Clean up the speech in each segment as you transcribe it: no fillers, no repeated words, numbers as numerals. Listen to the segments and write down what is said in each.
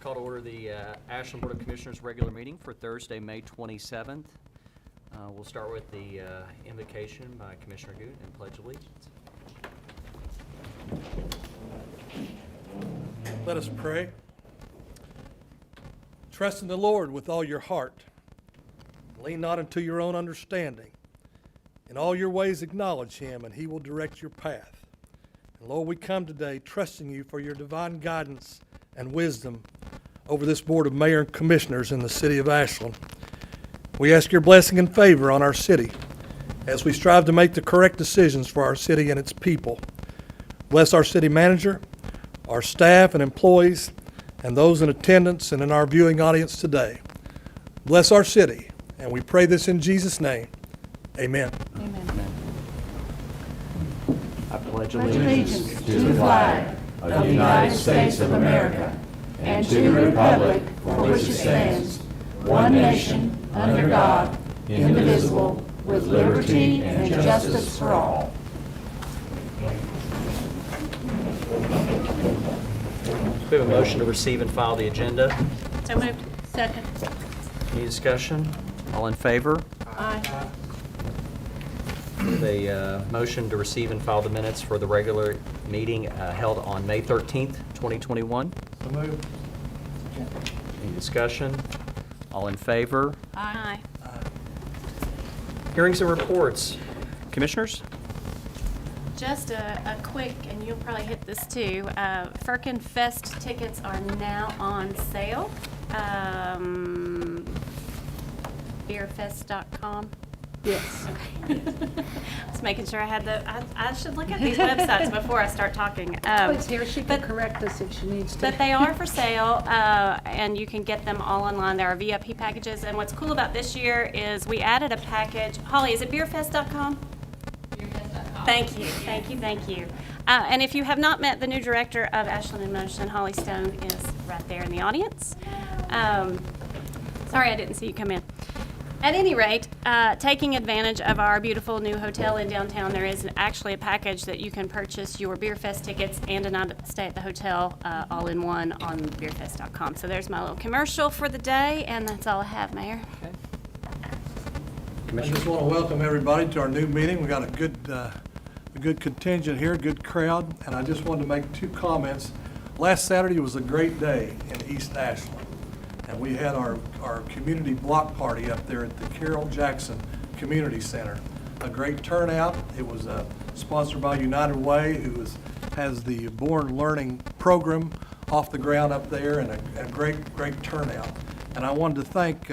Call to order the Ashland Board of Commissioners regular meeting for Thursday, May 27th. We'll start with the invocation by Commissioner Good and Pledge of Allegiance. Let us pray. Trust in the Lord with all your heart. Lean not unto your own understanding. In all your ways acknowledge him, and he will direct your path. And Lord, we come today trusting you for your divine guidance and wisdom over this Board of Mayor and Commissioners in the city of Ashland. We ask your blessing and favor on our city as we strive to make the correct decisions for our city and its people. Bless our city manager, our staff and employees, and those in attendance and in our viewing audience today. Bless our city, and we pray this in Jesus' name. Amen. Amen. I pledge Allegiance to the flag of the United States of America and to the republic for which it stands, one nation, under God, indivisible, with liberty and justice for all. We have a motion to receive and file the agenda. So moved. Second. Any discussion? All in favor? Aye. We have a motion to receive and file the minutes for the regular meeting held on May 13th, 2021. So moved. Any discussion? All in favor? Aye. Hearings and reports. Commissioners? Just a quick, and you'll probably hit this too, Firkin Fest tickets are now on sale. Beerfest.com. Yes. Just making sure I had I should look at these websites before I start talking. Please, here, she can correct us if she needs to. But they are for sale, and you can get them all online. There are VIP packages, and what's cool about this year is we added a package. Holly, is it beerfest.com? Thank you, thank you, thank you. And if you have not met the new director of Ashland in Motion, Holly Stone is right there in the audience. Sorry I didn't see you come in. At any rate, taking advantage of our beautiful new hotel in downtown, there is actually a package that you can purchase your Beer Fest tickets and a night stay at the hotel all in one on beerfest.com. So there's my little commercial for the day, and that's all I have, Mayor. I just want to welcome everybody to our new meeting. We got a good contingent here, good crowd, and I just wanted to make two comments. Last Saturday was a great day in East Ashland, and we had our community block party up there at the Carroll Jackson Community Center. A great turnout. It was sponsored by United Way, who has the Born Learning program off the ground up there, and a great turnout. And I wanted to thank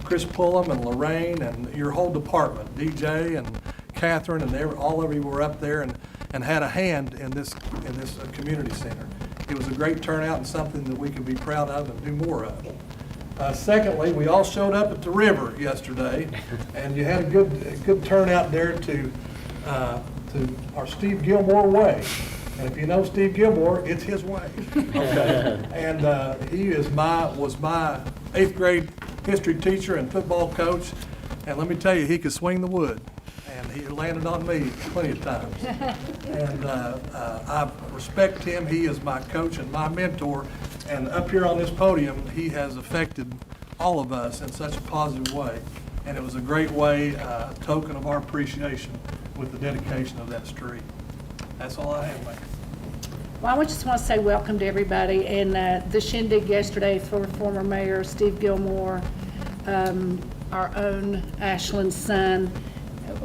Chris Pullum and Lorraine and your whole department, DJ and Catherine, and all of you were up there and had a hand in this community center. It was a great turnout and something that we can be proud of and do more of. Secondly, we all showed up at the river yesterday, and you had a good turnout there to our Steve Gilmore way. And if you know Steve Gilmore, it's his way. Okay. And he was my 8th grade history teacher and football coach, and let me tell you, he could swing the wood, and he landed on me plenty of times. And I respect him. He is my coach and my mentor, and up here on this podium, he has affected all of us in such a positive way, and it was a great way, token of our appreciation with the dedication of that street. That's all I have, Mike. Well, I just want to say welcome to everybody, and the shindig yesterday for former Mayor Steve Gilmore, our own Ashland son,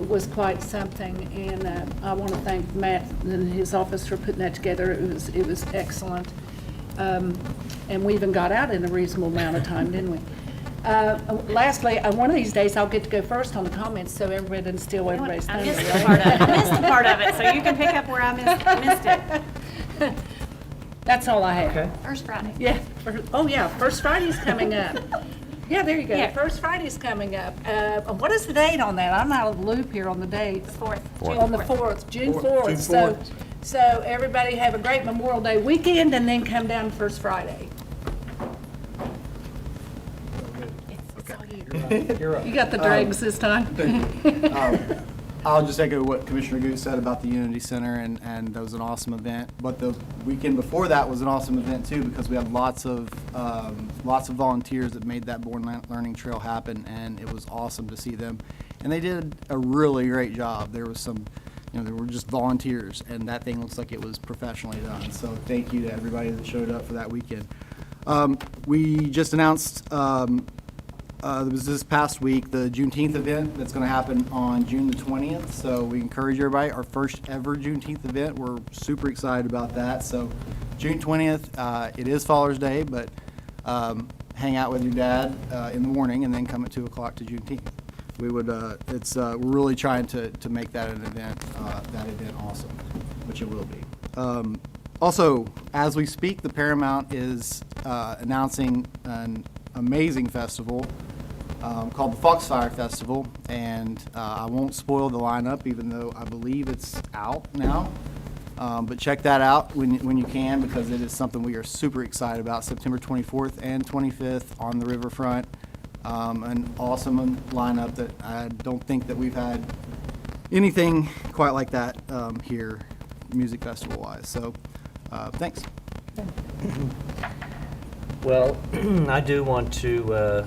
was quite something, and I want to thank Matt and his office for putting that together. It was excellent, and we even got out in a reasonable amount of time, didn't we? Lastly, one of these days I'll get to go first on the comments, so everybody doesn't steal everybody's thunder. I missed a part of it, so you can pick up where I missed it. That's all I have. Okay. First Friday. Yeah. First Friday's coming up. Yeah, there you go. Yeah. First Friday's coming up. What is the date on that? I'm out of the loop here on the dates. The 4th. On the 4th, June 4th. June So, 4th. so everybody have a great Memorial Day weekend, and then come down First Friday. It's all you. You're up. You got the dregs this time. I'll just echo what Commissioner Goode said about the Unity Center, and that was an awesome event. But the weekend before that was an awesome event too, because we had lots of volunteers that made that Born Learning Trail happen, and it was awesome to see them. And they did a really great job. There was some, they were just volunteers, and that thing looks like it was professionally done. So thank you to everybody that showed up for that weekend. We just announced, it was this past week, the Juneteenth event that's going to happen on June the 20th. So we encourage everybody, our first ever Juneteenth event. We're super excited about that. So June 20th, it is Father's Day, but hang out with your dad in the morning and then come at 2 o'clock to Juneteenth. We would, we're really trying to make that an event, awesome, which it will be. Also, as we speak, the Paramount is announcing an amazing festival called the Foxfire Festival, and I won't spoil the lineup, even though I believe it's out now. But check that out when you can, because it is something we are super excited about. September 24th and 25th on the riverfront. An awesome lineup that I don't think that we've had anything quite like that here, music festival wise. So thanks. Well, I do want to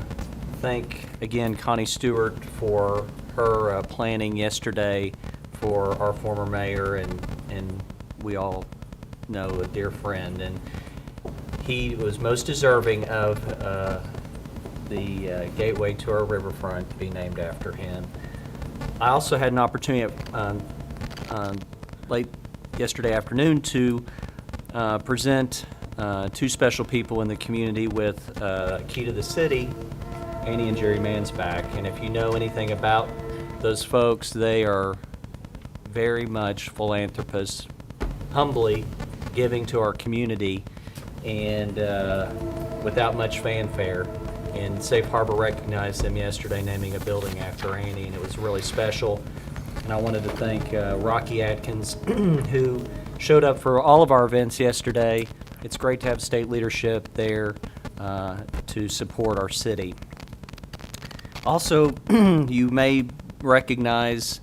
thank again Connie Stewart for her planning yesterday for our former mayor, and we all know a dear friend, and he was most deserving of the gateway to our riverfront to be named after him. I also had an opportunity late yesterday afternoon to present two special people in the community with Key to the City, Annie and Jerry Mansback. And if you know anything about those folks, they are very much philanthropists, humbly giving to our community and without much fanfare. And Safe Harbor recognized them yesterday, naming a building after Annie, and it was really special. And I wanted to thank Rocky Atkins, who showed up for all of our events yesterday. It's great to have state leadership there to support our city. Also, you may recognize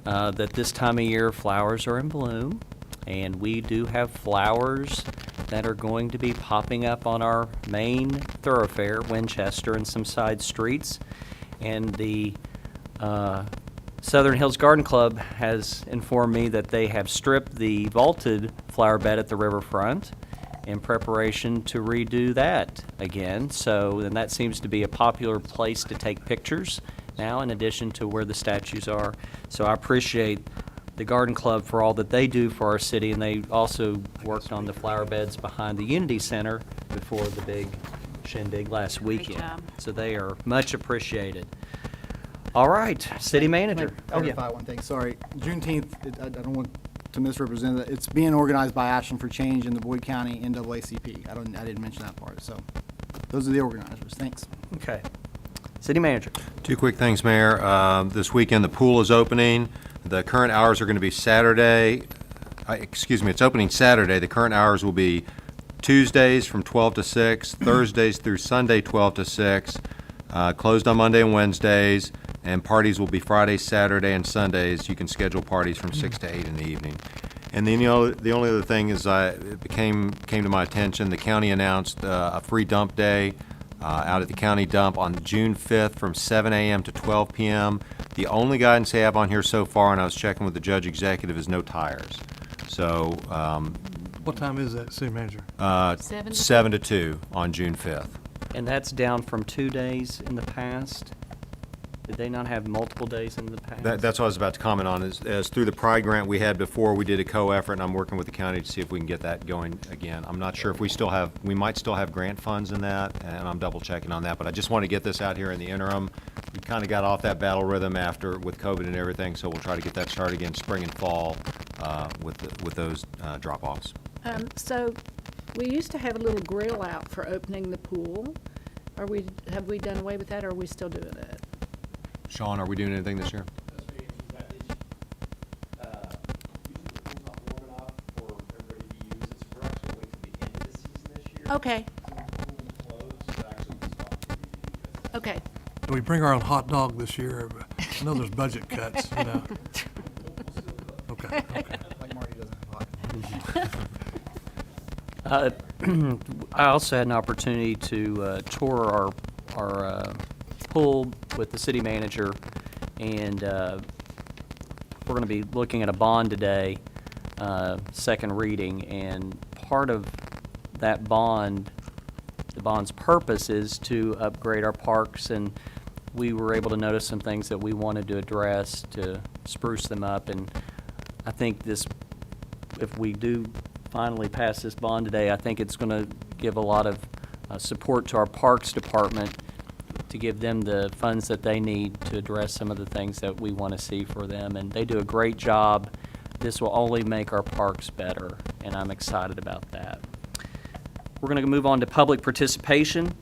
that this time of year flowers are in bloom, and we do have flowers that are going to be popping up on our main thoroughfare, Winchester, and some side streets. And the Southern Hills Garden Club has informed me that they have stripped the vaulted flower bed at the riverfront in preparation to redo that again. So, and that seems to be a popular place to take pictures now, in addition to where the statues are. So I appreciate the Garden Club for all that they do for our city, and they also worked on the flower beds behind the Unity Center before the big shindig last weekend. job. So they are much appreciated. All right, City Manager. Can I clarify one thing? Sorry. Juneteenth, I don't want to misrepresent it. It's being organized by Ashland for Change and the Boyd County NAACP. I didn't mention that part. So those are the organizers. Thanks. Okay. City Manager. Two quick things, Mayor. This weekend, the pool is opening. The current hours are going to be Saturday. It's opening Saturday. The current hours will be Tuesdays from 12 to 6, Thursdays through Sunday 12 to 6, closed on Monday and Wednesdays, and parties will be Fridays, Saturday, and Sundays. You can schedule parties from 6 to 8 in the evening. And then, the only other thing is it came to my attention, the county announced a free dump day out at the county dump on June 5th from 7 a.m. to 12 p.m. The only guidance they have on here so far, and I was checking with the judge executive, is no tires. So What time is that, City Manager? 7 to 2 on June 5th. And that's down from 2 days in the past? Did they not have multiple days in the past? That's what I was about to comment on, is through the Pride grant we had before, we did a co-effort, and I'm working with the county to see if we can get that going again. I'm not sure if we might still have grant funds in that, and I'm double checking on that, but I just want to get this out here in the interim. We kind of got off that battle rhythm with COVID and everything, so we'll try to get that started again spring and fall with those drop-offs. So we used to have a little grill out for opening the pool. Have we done away with that, or are we still doing it? Sean, are we doing anything this year? Usually the pool's not warm enough for everybody to use it, so we're actually waiting till the end of the season this year. Okay, So the pool will close, but actually we stop for you. okay. Do we bring our own hot dog this year? I know there's budget cuts, Okay. Like Marty doesn't have hot. I also had an opportunity to tour our pool with the city manager, and we're going to be looking at a bond today, second reading, and part of that bond, the bond's purpose is to upgrade our parks, and we were able to notice some things that we wanted to address to spruce them up, and I think this, if we do finally pass this bond today, I think it's going to give a lot of support to our Parks Department to give them the funds that they need to address some of the things that we want to see for them, and they do a great job. This will only make our parks better, and I'm excited about that. We're going to move on to public participation.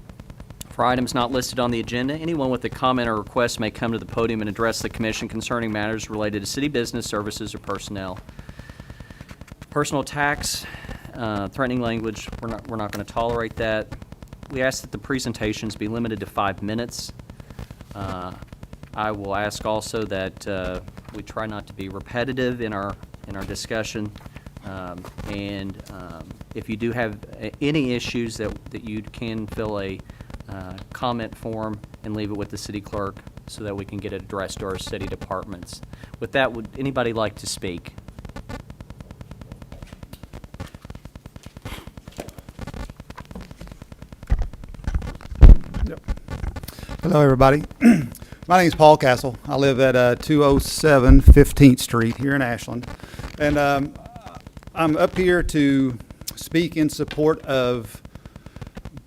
For items not listed on the agenda, anyone with a comment or request may come to the podium and address the commission concerning matters related to city business, services, or personnel. Personal attacks, threatening language, we're not going to tolerate that. We ask that the presentations be limited to 5 minutes. I will ask also that we try not to be repetitive in our discussion. If you do have any issues that you can fill a comment form and leave it with the city clerk so that we can get it addressed to our city departments. With that, would anybody like to speak? Hello, everybody. My name is Paul Castle. I live at 207 15th Street here in Ashland. And I'm up here to speak in support of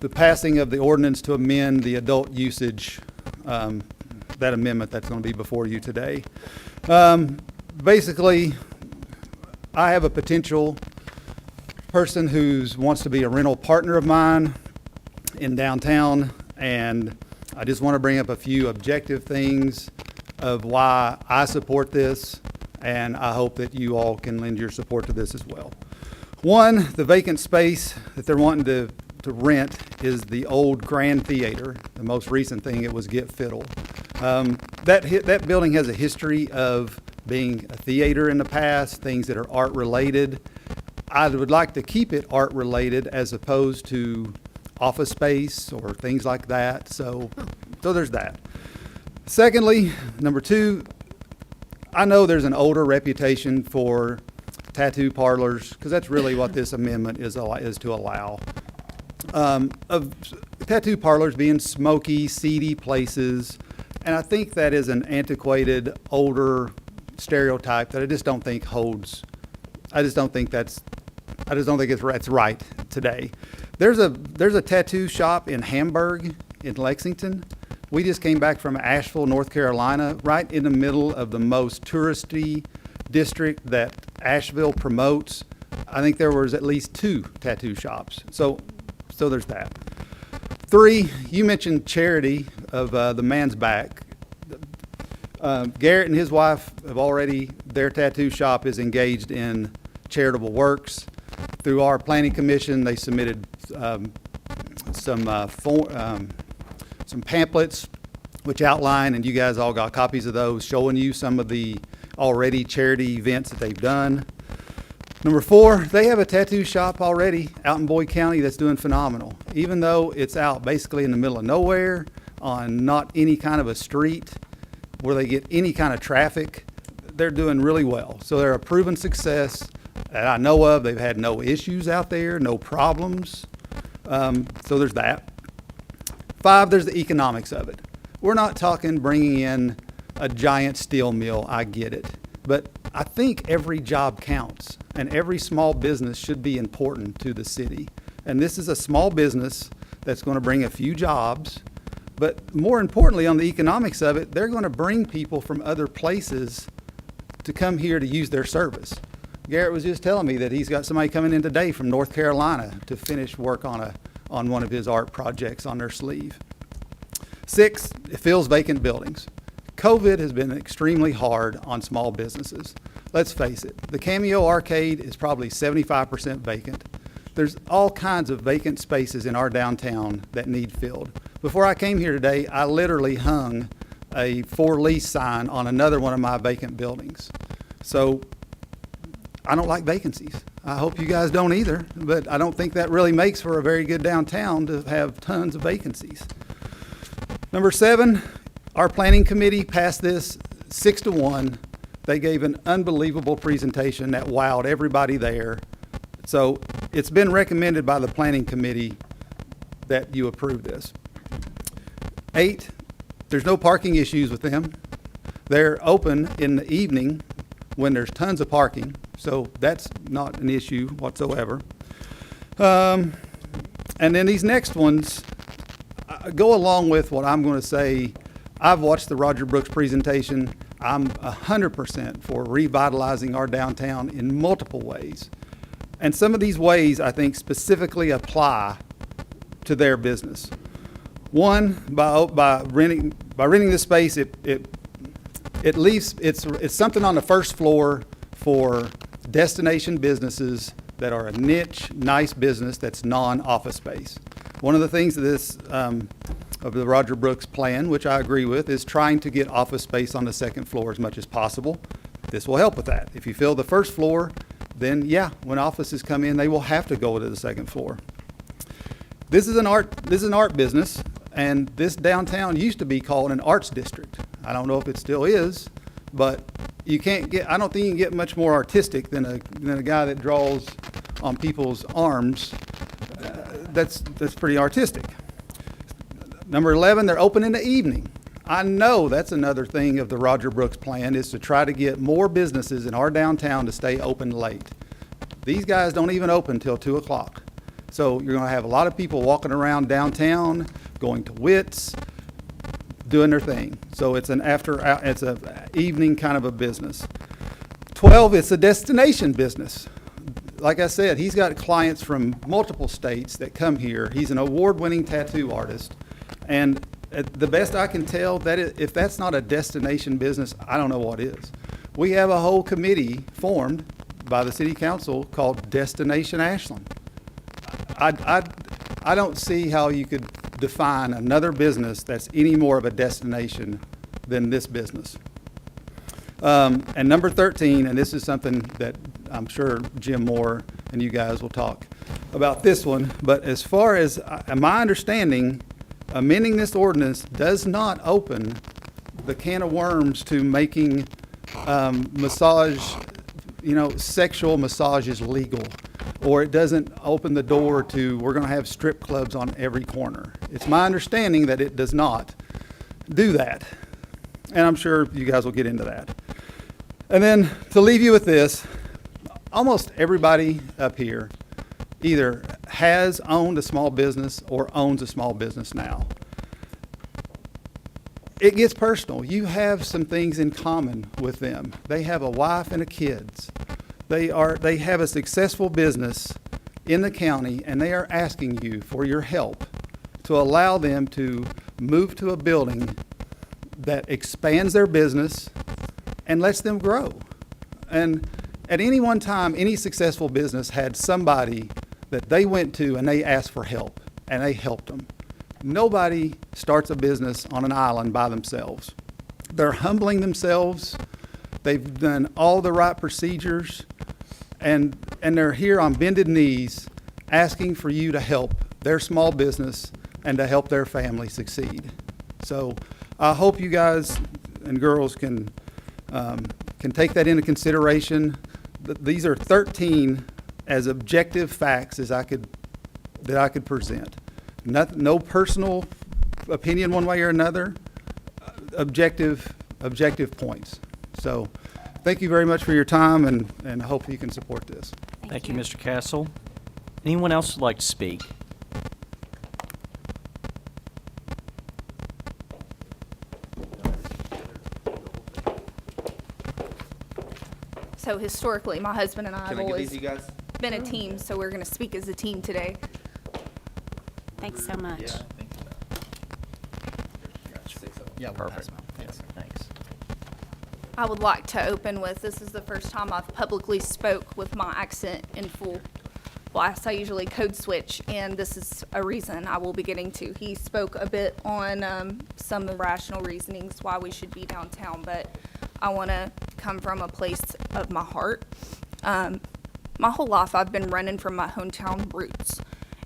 the passing of the ordinance to amend the adult usage, that amendment that's going to be before you today. Basically, I have a potential person who wants to be a rental partner of mine in downtown, and I just want to bring up a few objective things of why I support this, and I hope that you all can lend your support to this as well. One, the vacant space that they're wanting to rent is the old Grand Theater. The most recent thing, it was Get Fiddle. That building has a history of being a theater in the past, things that are art related. I would like to keep it art related as opposed to office space or things like that. So there's that. Secondly, number two, I know there's an older reputation for tattoo parlors, because that's really what this amendment is to allow. Of tattoo parlors being smoky, seedy places, and I think that is an antiquated, older stereotype that I just don't think holds. I just don't think it's right today. There's a tattoo shop in Hamburg, in Lexington. We just came back from Asheville, North Carolina, right in the middle of the most touristy district that Asheville promotes. I think there was at least 2 tattoo shops. So there's that. 3, you mentioned charity of the Man's Back. Garrett and his wife have already, their tattoo shop is engaged in charitable works. Through our planning commission, they submitted some pamphlets which outline, and you guys all got copies of those, showing you some of the already charity events that they've done. Number 4, they have a tattoo shop already out in Boyd County that's doing phenomenal. Even though it's out basically in the middle of nowhere, on not any kind of a street where they get any kind of traffic, they're doing really well. So they're a proven success that I know of. They've had no issues out there, no problems. So there's that. 5, there's the economics of it. We're not talking bringing in a giant steel mill, I get it. But I think every job counts, and every small business should be important to the city. And this is a small business that's going to bring a few jobs, but more importantly on the economics of it, they're going to bring people from other places to come here to use their service. Garrett was just telling me that he's got somebody coming in today from North Carolina to finish work on one of his art projects on their sleeve. 6, it fills vacant buildings. COVID has been extremely hard on small businesses. Let's face it, the Cameo Arcade is probably 75% vacant. There's all kinds of vacant spaces in our downtown that need filled. Before I came here today, I literally hung a for lease sign on another one of my vacant buildings. So I don't like vacancies. I hope you guys don't either, but I don't think that really makes for a very good downtown to have tons of vacancies. Number 7, our planning committee passed this 6-1. They gave an unbelievable presentation that wowed everybody there. So it's been recommended by the planning committee that you approve this. 8, there's no parking issues with them. They're open in the evening when there's tons of parking, so that's not an issue whatsoever. And then these next ones go along with what I'm going to say. I've watched the Roger Brooks presentation. I'm 100% for revitalizing our downtown in multiple ways. And some of these ways, I think, specifically apply to their business. One, by renting this space, it leaves, it's something on the first floor for destination businesses that are a niche, nice business that's non-office space. One of the things of this, of the Roger Brooks plan, which I agree with, is trying to get office space on the second floor as much as possible. This will help with that. If you fill the first floor, then yeah, when offices come in, they will have to go to the second floor. This is an art business, and this downtown used to be called an arts district. I don't know if it still is, but I don't think you can get much more artistic than a guy that draws on people's arms. That's pretty artistic. Number 11, they're open in the evening. I know that's another thing of the Roger Brooks plan, is to try to get more businesses in our downtown to stay open late. These guys don't even open till 2 o'clock. So you're going to have a lot of people walking around downtown, going to Wits, doing their thing. So it's an evening kind of a business. 12, it's a destination business. Like I said, he's got clients from multiple states that come here. He's an award-winning tattoo artist. And the best I can tell, if that's not a destination business, I don't know what is. We have a whole committee formed by the city council called Destination Ashland. I don't see how you could define another business that's any more of a destination than this business. And number 13, and this is something that I'm sure Jim Moore and you guys will talk about this one, but as far as my understanding, amending this ordinance does not open the can of worms to making sexual massages legal, or it doesn't open the door to, we're going to have strip clubs on every corner. It's my understanding that it does not do that, and I'm sure you guys will get into that. And then to leave you with this, almost everybody up here either has owned a small business or owns a small business now. It gets personal. You have some things in common with them. They have a wife and kids. They have a successful business in the county, and they are asking you for your help to allow them to move to a building that expands their business and lets them grow. And at any one time, any successful business had somebody that they went to and they asked for help, and they helped them. Nobody starts a business on an island by themselves. They're humbling themselves. They've done all the right procedures, and they're here on bended knees asking for you to help their small business and to help their family succeed. So I hope you guys and girls can take that into consideration. These are 13 as objective facts as that I could present. No personal opinion one way or another, objective points. So thank you very much for your time, and I hope you can support this. Thank you, Mr. Castle. Anyone else would like to speak? So historically, my husband and I have Can I give always these, you guys? been a team, so we're going to speak as a team today. Thanks so much. Yeah, Perfect. Thanks. I would like to open with, this is the first time I've publicly spoke with my accent in full blast. I usually code switch, and this is a reason I will be getting to. He spoke a bit on some of the rational reasonings why we should be downtown, but I want to come from a place of my heart. My whole life I've been running from my hometown roots.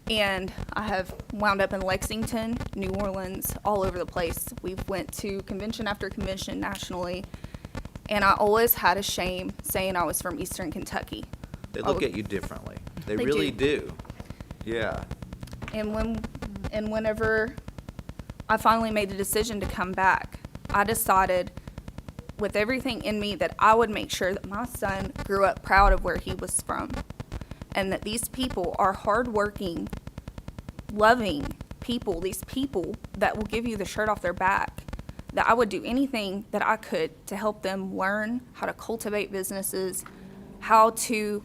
And I have wound up in Lexington, New Orleans, all over the place. We've went to convention after convention nationally. And I always had a shame saying I was from Eastern Kentucky. They look at you differently. They They really do. do. Yeah. And whenever I finally made the decision to come back, I decided with everything in me that I would make sure that my son grew up proud of where he was from, and that these people are hardworking, loving people, these people that will give you the shirt off their back, that I would do anything that I could to help them learn how to cultivate businesses, how to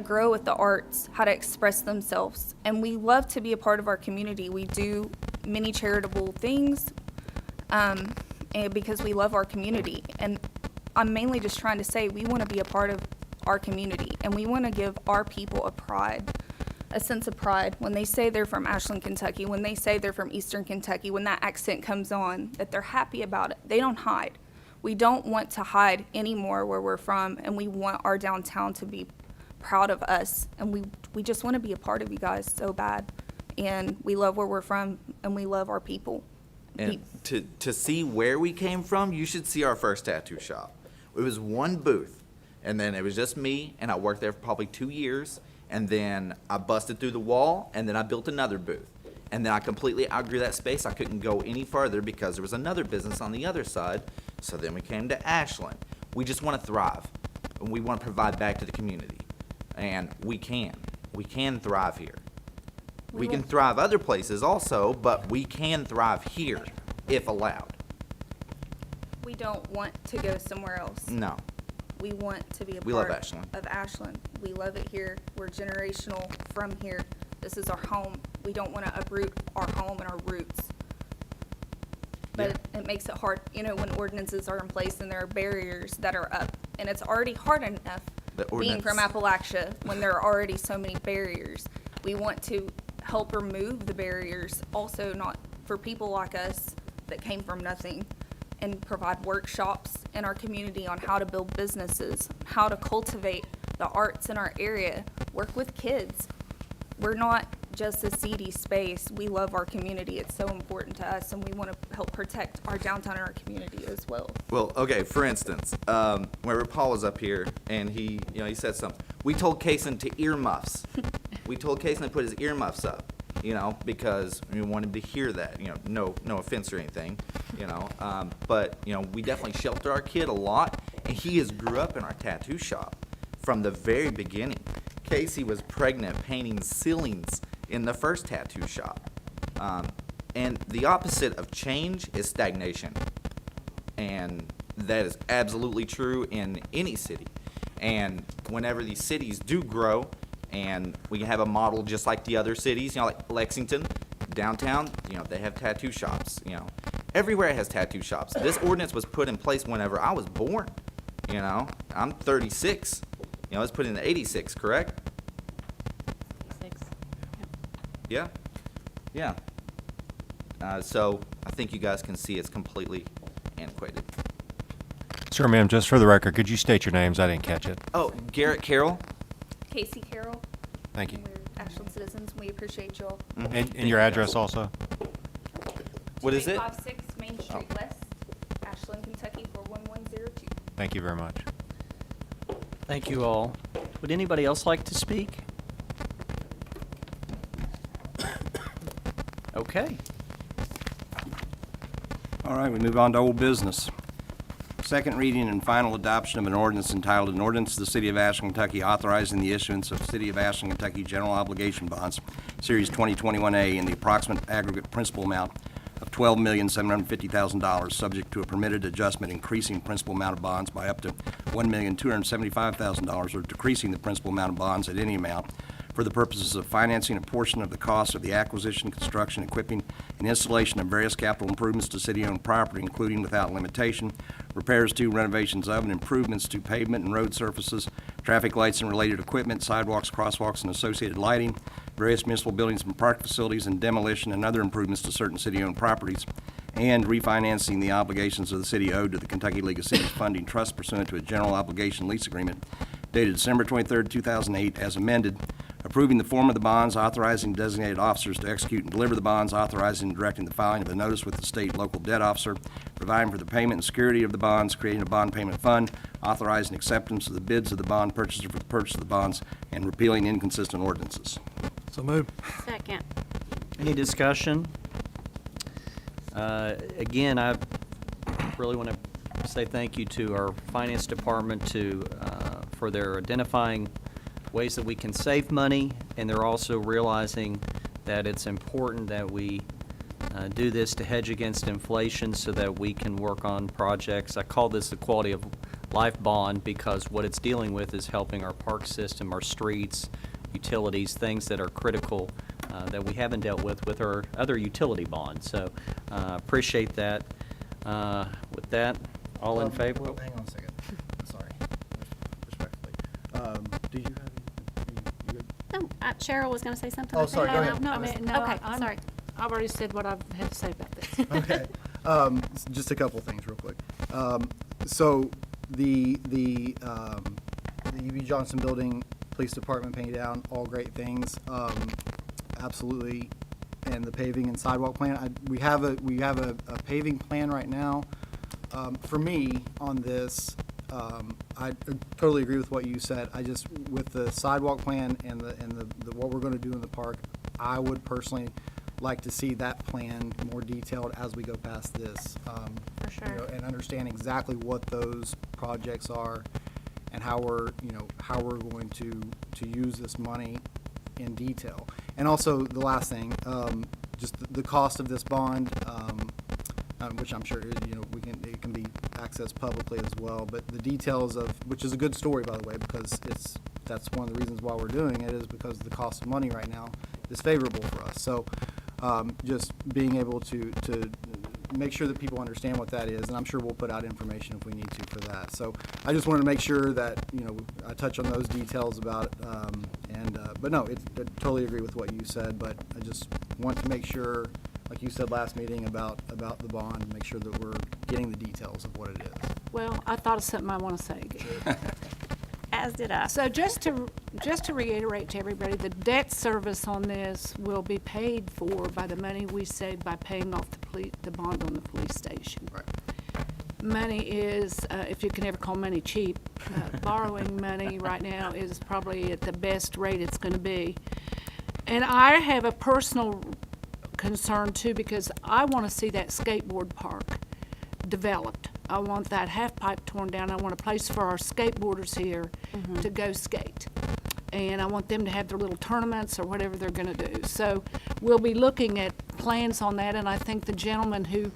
grow with the arts, how to express themselves. And we love to be a part of our community. We do many charitable things and because we love our community. And I'm mainly just trying to say we want to be a part of our community, and we want to give our people a sense of pride. When they say they're from Ashland, Kentucky, when they say they're from Eastern Kentucky, when that accent comes on, that they're happy about it. They don't hide. We don't want to hide anymore where we're from, and we want our downtown to be proud of us, and we just want to be a part of you guys so bad. And we love where we're from, and we love our people. And to see where we came from, you should see our first tattoo shop. It was one booth, and then it was just me, and I worked there for probably 2 years, and then I busted through the wall, and then I built another booth. And then I completely outgrew that space. I couldn't go any further because there was another business on the other side. So then we came to Ashland. We just want to thrive, and we want to provide back to the community. And we can. We can thrive here. We can thrive other places also, but we can thrive here if allowed. We don't want to go somewhere else. No. We want to be a We love part Ashland. of Ashland. We love it here. We're generational from here. This is our home. We don't want to uproot our home and our roots. But it makes it hard, when ordinances are in place and there are barriers that are up. And it's already hard enough being from Appalachia when there are already so many barriers. We want to help remove the barriers, also not for people like us that came from nothing, and provide workshops in our community on how to build businesses, how to cultivate the arts in our area, work with kids. We're not just a seedy space. We love our community. It's so important to us, and we want to help protect our downtown and our community as well. Well, okay, for instance, whenever Paul was up here and he said something, we told Kason to earmuffs. We told Kason to put his earmuffs up, because we wanted to hear that, no offense or anything, but, we definitely shelter our kid a lot, and he has grew up in our tattoo shop from the very beginning. Casey was pregnant painting ceilings in the first tattoo shop. And the opposite of change is stagnation. And that is absolutely true in any city. And whenever these cities do grow, and we have a model just like the other cities, like Lexington, downtown, they have tattoo shops, Everywhere has tattoo shops. This ordinance was put in place whenever I was born, I'm 36. It was put in 86, correct? 6. Yeah, yeah. So I think you guys can see it's completely antiquated. Sir, ma'am, just for the record, could you state your names? I didn't catch it. Oh, Garrett Carroll? Casey Carroll. Thank you. And we're Ashland citizens. We appreciate y'all. And your address also? What is it? 856 Main Street West, Ashland, Kentucky 41102. Thank you very much. Thank you all. Would anybody else like to speak? Okay. All right, we move on to old business. Second reading and final adoption of an ordinance entitled, an ordinance of the City of Ashland, Kentucky authorizing the issuance of City of Ashland, Kentucky general obligation bonds, Series 2021A, in the approximate aggregate principal amount of $12,750,000, subject to a permitted adjustment increasing principal amount of bonds by up to $1,275,000, or decreasing the principal amount of bonds at any amount, for the purposes of financing a portion of the cost of the acquisition, construction, equipping, and installation of various capital improvements to city-owned property, including without limitation, repairs to, renovations of, and improvements to pavement and road surfaces, traffic lights and related equipment, sidewalks, crosswalks, and associated lighting, various municipal buildings and park facilities, and demolition and other improvements to certain city-owned properties, and refinancing the obligations of the city owed to the Kentucky League of Cities Funding Trust pursuant to a general obligation lease agreement dated December 23, 2008, as amended, approving the form of the bonds, authorizing designated officers to execute and deliver the bonds, authorizing and directing the filing of a notice with the state local debt officer, providing for the payment and security of the bonds, creating a bond payment fund, authorizing acceptance of the bids of the bond purchaser for the purchase of the bonds, and repealing inconsistent ordinances. So moved. Second. Any discussion? Again, I really want to say thank you to our finance department for their identifying ways that we can save money, and they're also realizing that it's important that we do this to hedge against inflation so that we can work on projects. I call this the quality of life bond because what it's dealing with is helping our park system, our streets, utilities, things that are critical that we haven't dealt with our other utility bonds. So appreciate that. With that, all in favor? Hang on a second. Sorry. Respectfully. Do you have, you good? No, Cheryl was going to say something. Oh, I think. sorry, go ahead. No, I mean, no, Okay, I'm- sorry. I've already said what I've had to say about this. Okay. Just a couple things real quick. So the UB Johnson Building, Police Department painted down, all great things. Absolutely. And the paving and sidewalk plan, we have a paving plan right now. For me, on this, I totally agree with what you said. With the sidewalk plan and the what we're gonna do in the park, I would personally like to see that plan more detailed as we go past this. For sure. And understand exactly what those projects are and how we're going to use this money in detail. And also, the last thing, just the cost of this bond, which I'm sure, it can be accessed publicly as well, but the details of, which is a good story, by the way, because that's one of the reasons why we're doing it, is because the cost of money right now is favorable for us. So, just being able to make sure that people understand what that is, and I'm sure we'll put out information if we need to for that. So I just wanted to make sure that, I touch on those details about it, but no, I totally agree with what you said, but I just want to make sure, like you said last meeting about the bond, make sure that we're getting the details of what it is. Well, I thought of something I want to say again. As did I. So just to reiterate to everybody, the debt service on this will be paid for by the money we save by paying off the bond on the police station. Right. Money is, if you can ever call money cheap, borrowing money right now is probably at the best rate it's going to be. And I have a personal concern too, because I want to see that skateboard park developed. I want that half pipe torn down. I want a place for our skateboarders here to go skate. And I want them to have their little tournaments or whatever they're going to do. So we'll be looking at plans on that, and I think the gentleman who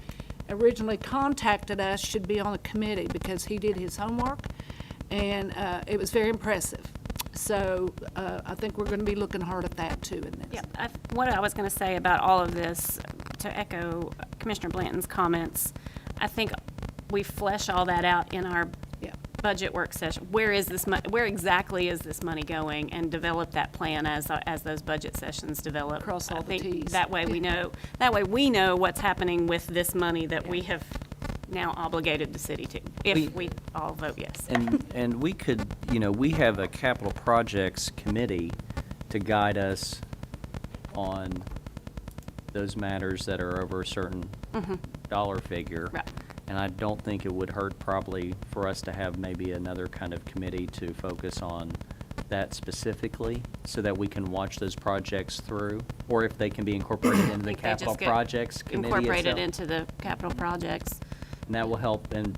originally contacted us should be on the committee because he did his homework, and it was very impressive. So I think we're going to be looking hard at that too in this. Yeah, what I was going to say about all of this, to echo Commissioner Blanton's comments, I think we flesh all that out in our budget work session. Where exactly is this money going, and develop that plan as those budget sessions develop. Cross all I the think Ts. that way we know. That way we know what's happening with this money that we have now obligated the city to, if we all vote yes. And we could, we have a capital projects committee to guide us on those matters that are over a certain dollar figure. Right. And I don't think it would hurt probably for us to have maybe another kind of committee to focus on that specifically so that we can watch those projects through, or if they can be incorporated into the Think they capital just get projects committee incorporated itself. into the capital projects. And that will help, and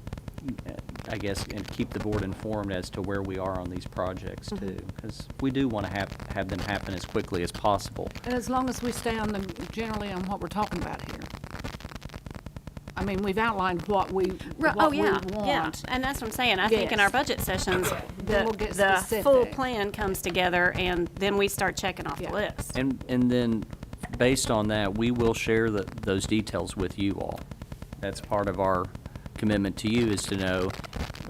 I guess, and keep the board informed as to where we are on these projects too, because we do want to have them happen as quickly as possible. And as long as we stay on generally on what we're talking about here. I mean, we've outlined what we want. Yeah, and that's what I'm saying. I think in our Yes. budget sessions, Then we'll get the full specific. plan comes together, and then we start checking off the list. And then, based on that, we will share those details with you all. That's part of our commitment to you, is to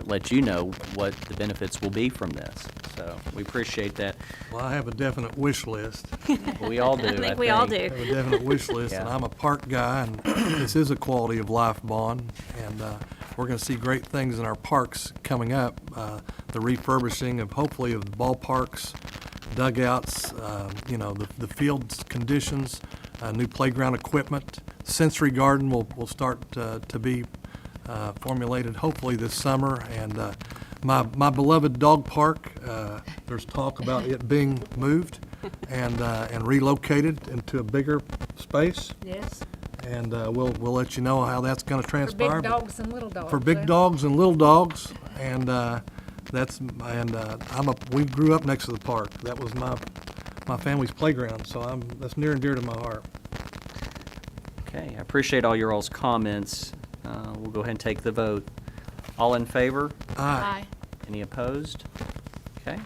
let you know what the benefits will be from this. So we appreciate that. Well, I have a definite wish list. We all do, I think we all do. I have a definite wish list, and Yeah. I'm a park guy, and this is a quality of life bond. And we're going to see great things in our parks coming up. The refurbishing of, hopefully, of the ballparks, dugouts, the fields conditions, new playground equipment. Sensory Garden will start to be formulated hopefully this summer. And my beloved dog park, there's talk about it being moved and relocated into a bigger space. Yes. And we'll let you know how that's going to For transpire. big dogs and little dogs. For big yeah. dogs and little dogs, and we grew up next to the park. That was my family's playground, so that's near and dear to my heart. Okay, I appreciate all your all's comments. We'll go ahead and take the vote. All in favor? Aye. Any opposed? Okay.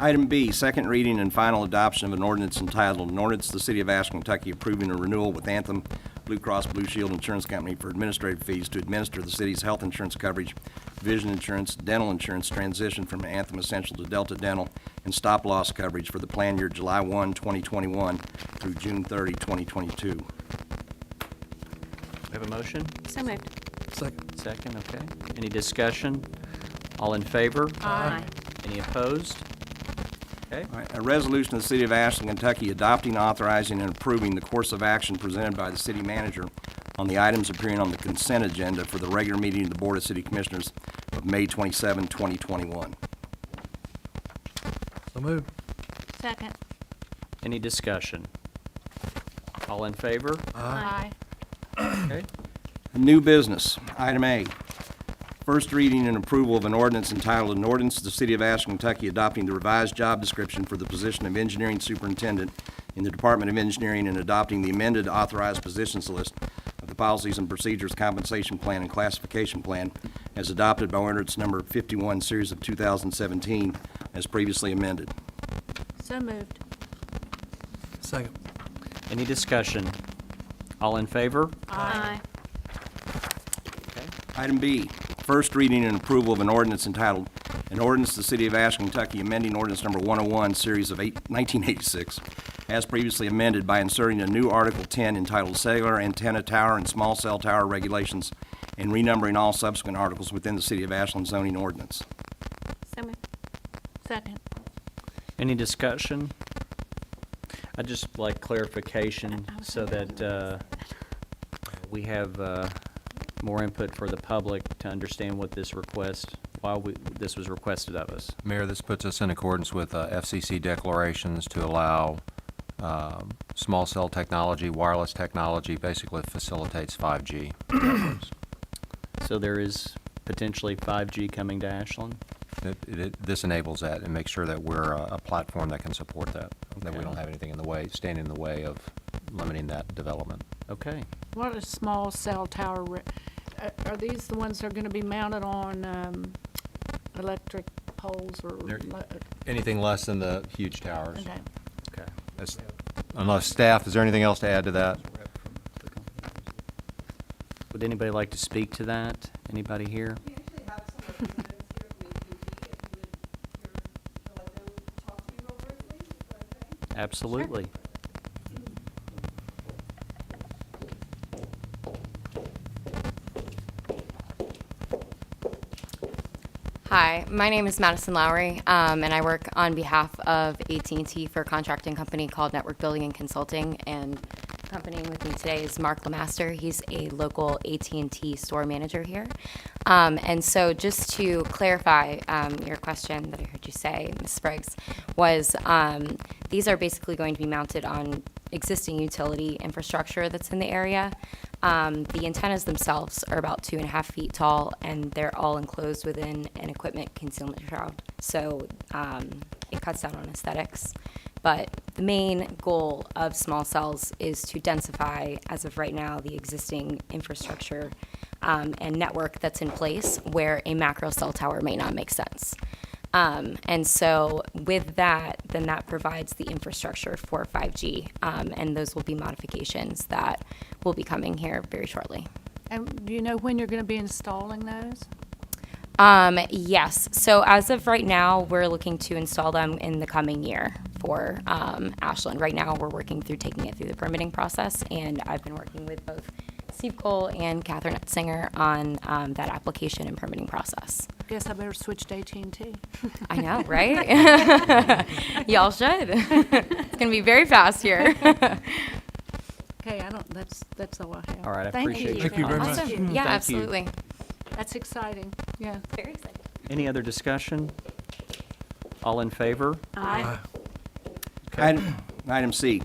Item B, second reading and final adoption of an ordinance entitled, "An Ordinance to the City of Ashland, Kentucky approving a renewal with Anthem Blue Cross Blue Shield Insurance Company for administrative fees to administer the city's health insurance coverage, vision insurance, dental insurance transition from Anthem Essential to Delta Dental, and stop-loss coverage for the plan year July 1, 2021 through June 30, 2022. We have a motion? So moved. Second. Second, okay. Any discussion? All in favor? Aye. Any opposed? Okay. All right, a resolution of the City of Ashland, Kentucky adopting, authorizing, and approving the course of action presented by the city manager on the items appearing on the consent agenda for the regular meeting of the Board of City Commissioners of May 27, 2021. So move. Second. Any discussion? All in favor? Aye. Okay. New business, item A. First reading and approval of an ordinance entitled, "An Ordinance to the City of Ashland, Kentucky adopting the revised job description for the position of engineering superintendent in the Department of Engineering and adopting the amended authorized positions list of the Policies and Procedures Compensation Plan and Classification Plan as adopted by ordinance number 51, series of 2017, as previously amended." So moved. Second. Any discussion? All in favor? Aye. Okay. Item B, first reading and approval of an ordinance entitled, "An Ordinance to the City of Ashland, Kentucky amending ordinance number 101, series of 1986, as previously amended by inserting a new Article 10 entitled Cellular Antenna Tower and Small Cell Tower Regulations and renumbering all subsequent articles within the City of Ashland zoning ordinance." So moved. Second. Any discussion? I'd just like clarification so that we have more input for the public to understand what this request, this was requested of us. Mayor, this puts us in accordance with FCC declarations to allow small cell technology, wireless technology, basically facilitates 5G. So there is potentially 5G coming to Ashland? This enables that and makes sure that we're a platform that can support that we Okay. don't have anything in the way, standing in the way of limiting that development. Okay. What are small cell tower, are these the ones that are gonna be mounted on, electric poles or? They're- Anything less than the huge towers. Okay. Okay. Unless staff, is there anything else to add to that? Would anybody like to speak to that? Anybody here? We actually have some representatives here from Mtg, if you would let them talk to you real briefly, is that okay? Absolutely. Hi, my name is Madison Lowry, and I work on behalf of AT&T for a contracting company called Network Building and Consulting. And accompanying with me today is Mark Lemaster. He's a local AT&T store manager here. And so just to clarify your question that I heard you say, Ms. Spriggs, was these are basically going to be mounted on existing utility infrastructure that's in the area. The antennas themselves are about 2.5 feet tall, and they're all enclosed within an equipment concealment shroud. So it cuts down on aesthetics. But the main goal of small cells is to densify, as of right now, the existing infrastructure and network that's in place where a macro cell tower may not make sense. And so with that, then that provides the infrastructure for 5G, and those will be modifications that will be coming here very shortly. And do you know when you're gonna be installing those? Yes, so as of right now, we're looking to install them in the coming year for Ashland. Right now, we're working through taking it through the permitting process, and I've been working with both Steve Cole and Catherine Etzinger on that application and permitting process. Guess I better switch to AT&T. I know, right? Y'all should. It's going to be very fast here. Okay, that's all I have. All right, I Thank appreciate you. your Thank you very much. Awesome. Yeah, Thank you. absolutely. That's exciting, yeah. Very exciting. Any other discussion? All in favor? Aye. Item C,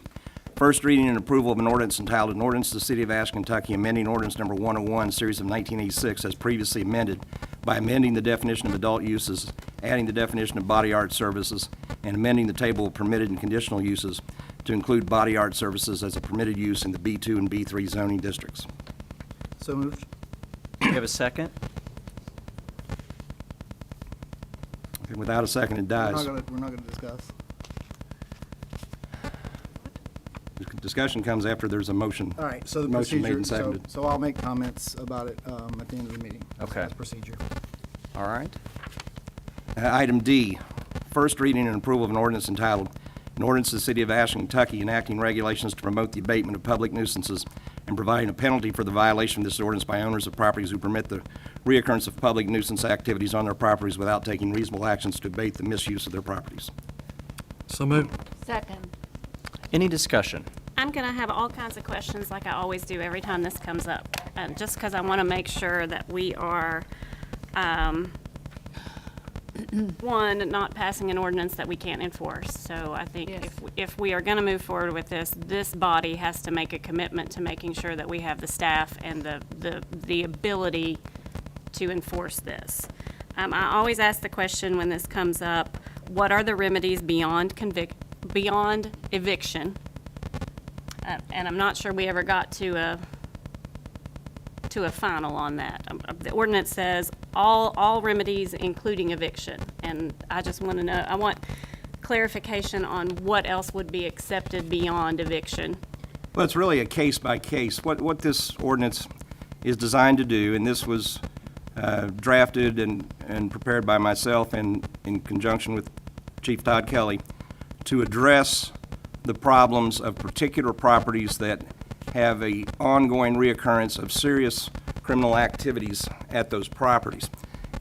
first reading and approval of an ordinance entitled, An Ordinance to the City of Ashland, Kentucky, amending ordinance number 101, series of 1986, as previously amended by amending the definition of adult uses, adding the definition of body art services, and amending the table of permitted and conditional uses to include body art services as a permitted use in the B2 and B3 zoning districts. So moved. Do you have a second? Okay, without a second, it dies. We're not gonna discuss. Discussion comes after there's a motion. All right, so the Motion made procedure, and so, seconded. so I'll make comments about it at the end of the meeting. Okay. That's procedure. All right. Item D, first reading and approval of an ordinance entitled, An Ordinance to the City of Ashland, Kentucky, enacting regulations to promote the abatement of public nuisances and providing a penalty for the violation of this ordinance by owners of properties who permit the reoccurrence of public nuisance activities on their properties without taking reasonable actions to abate the misuse of their properties. So moved. Second. Any discussion? I'm going to have all kinds of questions like I always do every time this comes up, just because I want to make sure that we are, one, not passing an ordinance that we can't enforce. So I think Yes. if we are going to move forward with this body has to make a commitment to making sure that we have the staff and the ability to enforce this. I always ask the question when this comes up, what are the remedies beyond eviction? And I'm not sure we ever got to a final on that. The ordinance says all remedies, including eviction. And I just want to know, I want clarification on what else would be accepted beyond eviction. Well, it's really a case by case. What this ordinance is designed to do, and this was drafted and prepared by myself and in conjunction with Chief Todd Kelly, to address the problems of particular properties that have a ongoing reoccurrence of serious criminal activities at those properties.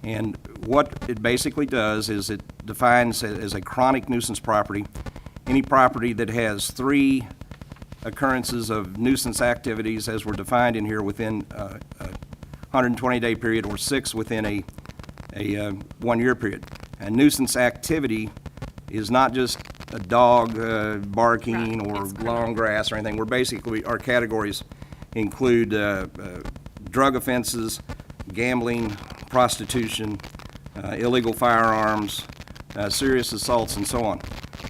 And what it basically does is it defines as a chronic nuisance property any property that has 3 occurrences of nuisance activities as were defined in here within a 120-day period, or 6 within a 1-year period. And nuisance activity is not just a dog barking Right, or it's long grass or anything. We're basically, our categories include drug offenses, gambling, prostitution, illegal firearms, serious assaults, and so on.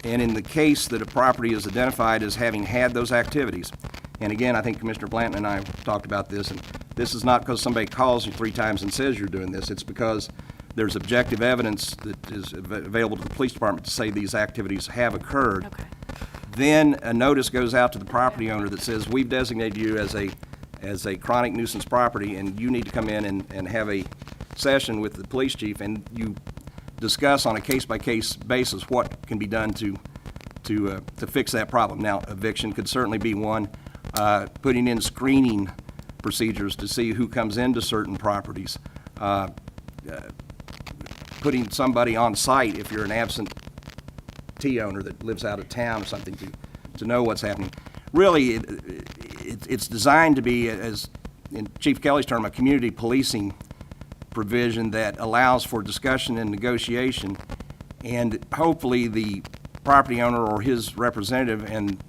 And in the case that a property is identified as having had those activities, and again, I think Commissioner Blanton and I talked about this, and this is not because somebody calls you 3 times and says you're doing this. It's because there's objective evidence that is available to the police department to say these activities have occurred. Okay. Then a notice goes out to the property owner that says, we've designated you as a chronic nuisance property, and you need to come in and have a session with the police chief, and you discuss on a case-by-case basis what can be done to fix that problem. Now, eviction could certainly be one. Putting in screening procedures to see who comes into certain properties. Putting somebody on site if you're an absentee owner that lives out of town or something to know what's happening. Really, it's designed to be, as in Chief Kelly's term, a community policing provision that allows for discussion and negotiation, and hopefully the property owner or his representative and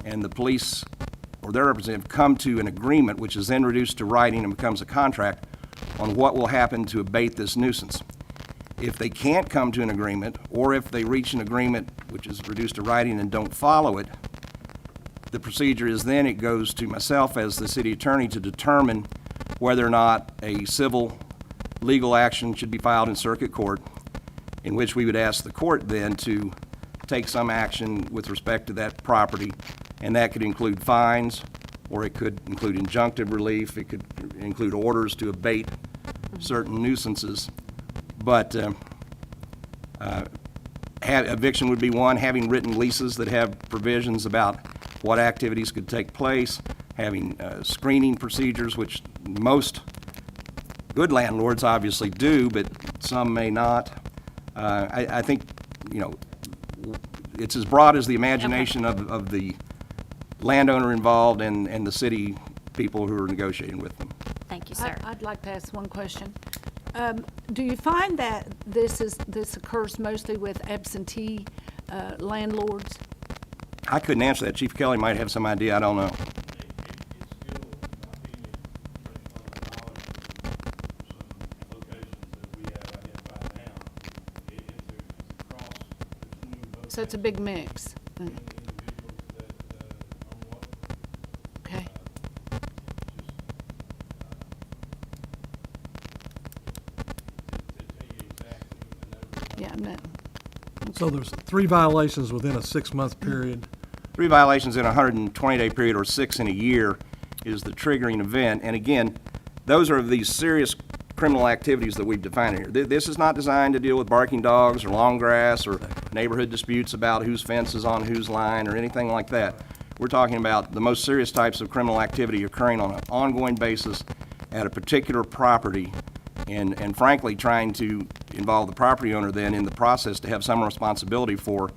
the police or their representative come to an agreement, which is then reduced to writing and becomes a contract on what will happen to abate this nuisance. If they can't come to an agreement, or if they reach an agreement which is reduced to writing and don't follow it, the procedure is then it goes to myself as the city attorney to determine whether or not a civil legal action should be filed in circuit court, in which we would ask the court then to take some action with respect to that property, and that could include fines, or it could include injunctive relief, it could include orders to abate certain nuisances. But eviction would be one, having written leases that have provisions about what activities could take place, having screening procedures, which most good landlords obviously do, but some may not. I think, it's as broad as the imagination of the landowner involved and the city people who are negotiating with them. Thank you, sir. I'd like to ask one question. Do you find that this occurs mostly with absentee landlords? I couldn't answer that. Chief Kelly might have some idea. I don't know. So it's a big mix. Okay. Yeah, no. So there's 3 violations within a 6-month period. 3 violations in a 120-day period or 6 in a year is the triggering event. And again, those are these serious criminal activities that we've defined here. This is not designed to deal with barking dogs or long grass or neighborhood disputes about whose fence is on whose line or anything like that. We're talking about the most serious types of criminal activity occurring on an ongoing basis at a particular property, and frankly, trying to involve the property owner then in the process to have some responsibility for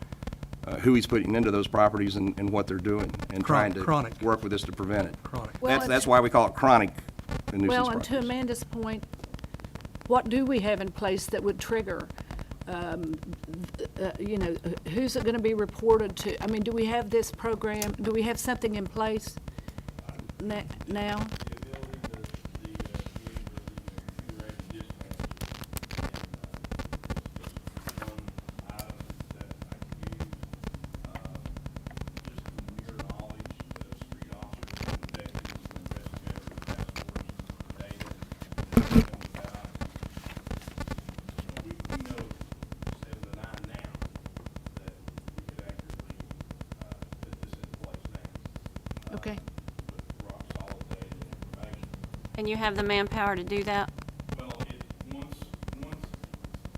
who he's putting into those properties and what they're doing, and trying to Chronic. work with this to prevent it. Chronic. Well, That's why we call it chronic nuisance Well, and to properties. Amanda's point, what do we have in place that would trigger, who's it going to be reported to? I mean, do we have this program, do we have something in place now? Okay. And you have the manpower to do that? Well, once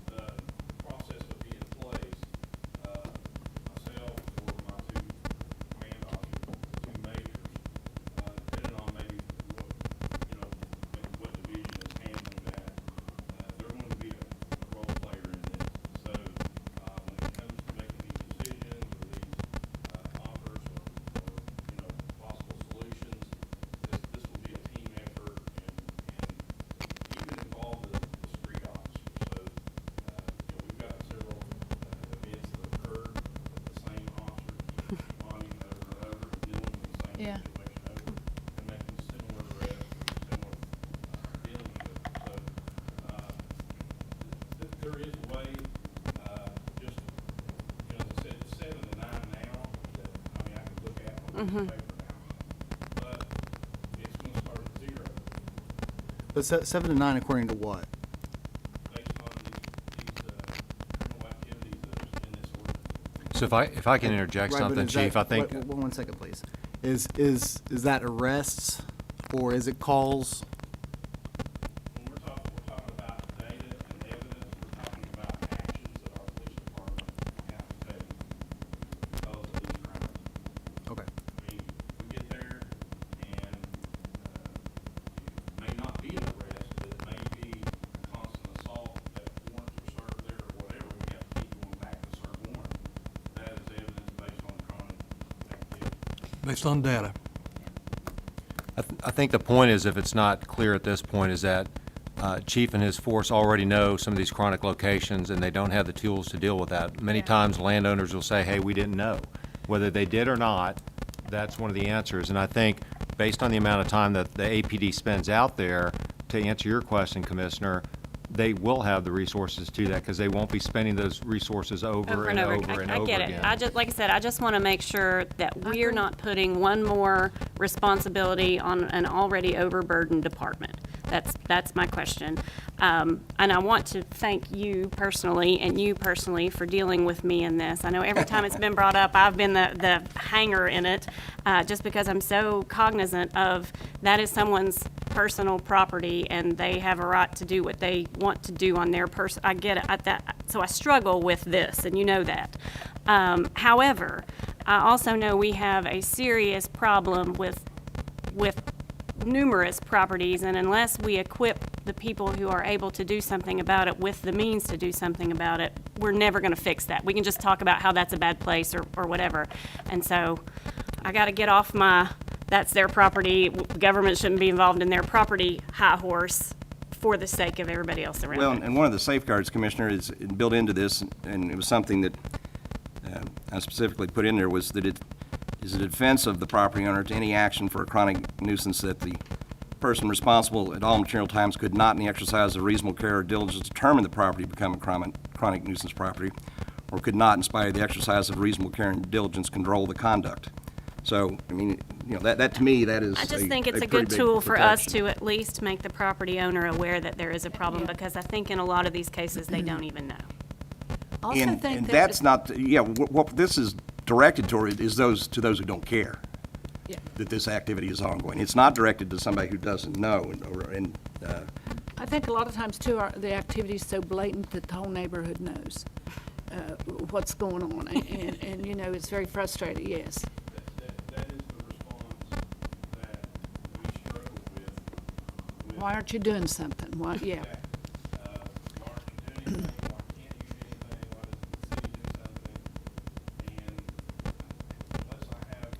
the process would be in place, myself or my 2 command officers, 2 majors, depending on maybe what division is handling that, they're going to be a role player in this. So, when it comes to making these decisions or these offers or possible solutions, this will be a team effort, and you can involve the street officers. So, we've got several events that occurred with the same officer keep responding over and over, dealing with the same Yeah. situation over, and making similar arrests, similar dealings with it. So, there is a way, just, as I said, it's 7 to 9 now, that, I could look at on the paper now, but it's gonna start at 0. But 7 to 9 according to what? Based on these criminal activities that are in this ordinance. So if I can interject Right, but something, is that- Chief, I think. wait, 1 second, please. Is that arrests, or is it calls? When we're talking about data and evidence, we're talking about actions that our police department have to take because of these crimes. Okay. I mean, we get there and it may not be an arrest, but it may be a constant assault that warrants are served there or whatever. We have to keep going back to serve warrant. That is evidence based on chronic activity. Based on data. I think the point is, if it's not clear at this point, is that Chief and his force already know some of these chronic locations, and they don't have the tools to deal with that. Many times landowners will say, hey, we didn't know. Whether they did or not, that's one of the answers. And I think, based on the amount of time that the APD spends out there, to answer your question, Commissioner, they will have the resources to that, because they won't be spending those resources over and over and over again. I get it. Like I said, I just want to make sure that we're not putting one more responsibility on an already overburdened department. That's my question. And I want to thank you personally and you personally for dealing with me in this. I know every time it's been brought up, I've been the hanger in it, just because I'm so cognizant of that is someone's personal property, and they have a right to do what they want to do on their person. I get it. So I struggle with this, and you know that. However, I also know we have a serious problem with with numerous properties, and unless we equip the people who are able to do something about it with the means to do something about it, we're never going to fix that. We can just talk about how that's a bad place or whatever. And so I got to get off my, that's their property, government shouldn't be involved in their property high horse for the sake of everybody else around Well, it. and one of the safeguards, Commissioner, is built into this, and it was something that I specifically put in there, was that it is a defense of the property owner to any action for a chronic nuisance that the person responsible at all material times could not, in the exercise of reasonable care or diligence, determine the property to become a chronic nuisance property, or could not, in spite of the exercise of reasonable care and diligence, control the conduct. So, I mean, you know, that to me, that is I just think it's a pretty good big tool for us protection. to at least make the property owner aware that there is a problem, because I think in a lot of these cases, they don't even know. Also And think that that's not, yeah, what this is directed toward is to those who don't care that this activity is ongoing. It's not directed to somebody who doesn't know, I think a lot of times too, the activity's so blatant that the whole neighborhood knows what's going on, and you know, it's very frustrating, yes. That is the response that we struggle with. Why aren't you doing something? Why, yeah. Why aren't you doing anything? Why can't you do anything? Why doesn't the city do something? And unless I have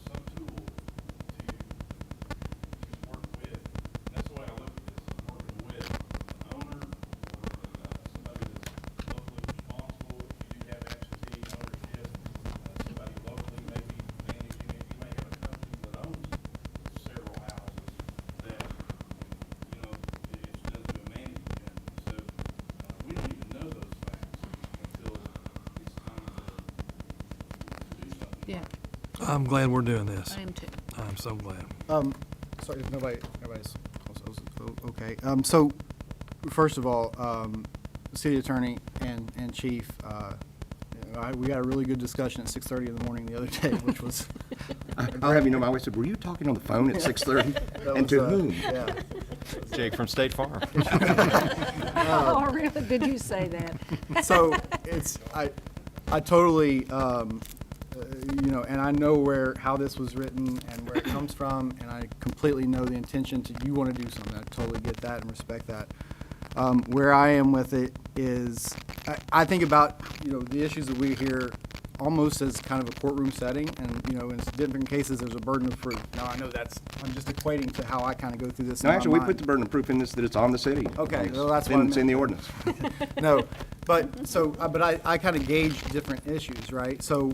some tool to work with, and that's the way I look at this, is working with an owner or somebody that's locally responsible. If you do have absentee ownership, somebody locally may be managing it. You may have a company that owns several houses that, you know, it's done through a management. So we don't even know those facts until it's time to do something. Yeah, I'm glad we're doing this. I am too. I'm so glad. Sorry, if everybody's okay. So, first of all, city attorney and chief, we had a really good discussion at 6:30 in the morning the other day, which was. I'll have you know, my wife said, "Were you talking on the phone at 6:30? that And was, to whom?" Yeah. Jake from State Farm. Oh, really? Did you say that? So I totally, you know, and I know how this was written and where it comes from, and I completely know the intention you want to do something. I totally get that and respect that. Where I am with it is, I think about, you know, the issues that we hear almost as kind of a courtroom setting, and, you know, in different cases, there's a burden of proof. Now, I know I'm just equating to how I kind of go through this. No, in my actually, we mind. put the burden of proof in this, that it's on the city. Okay, well, that's what I It's in meant. the ordinance. No, but I kind of gauge different issues, right? So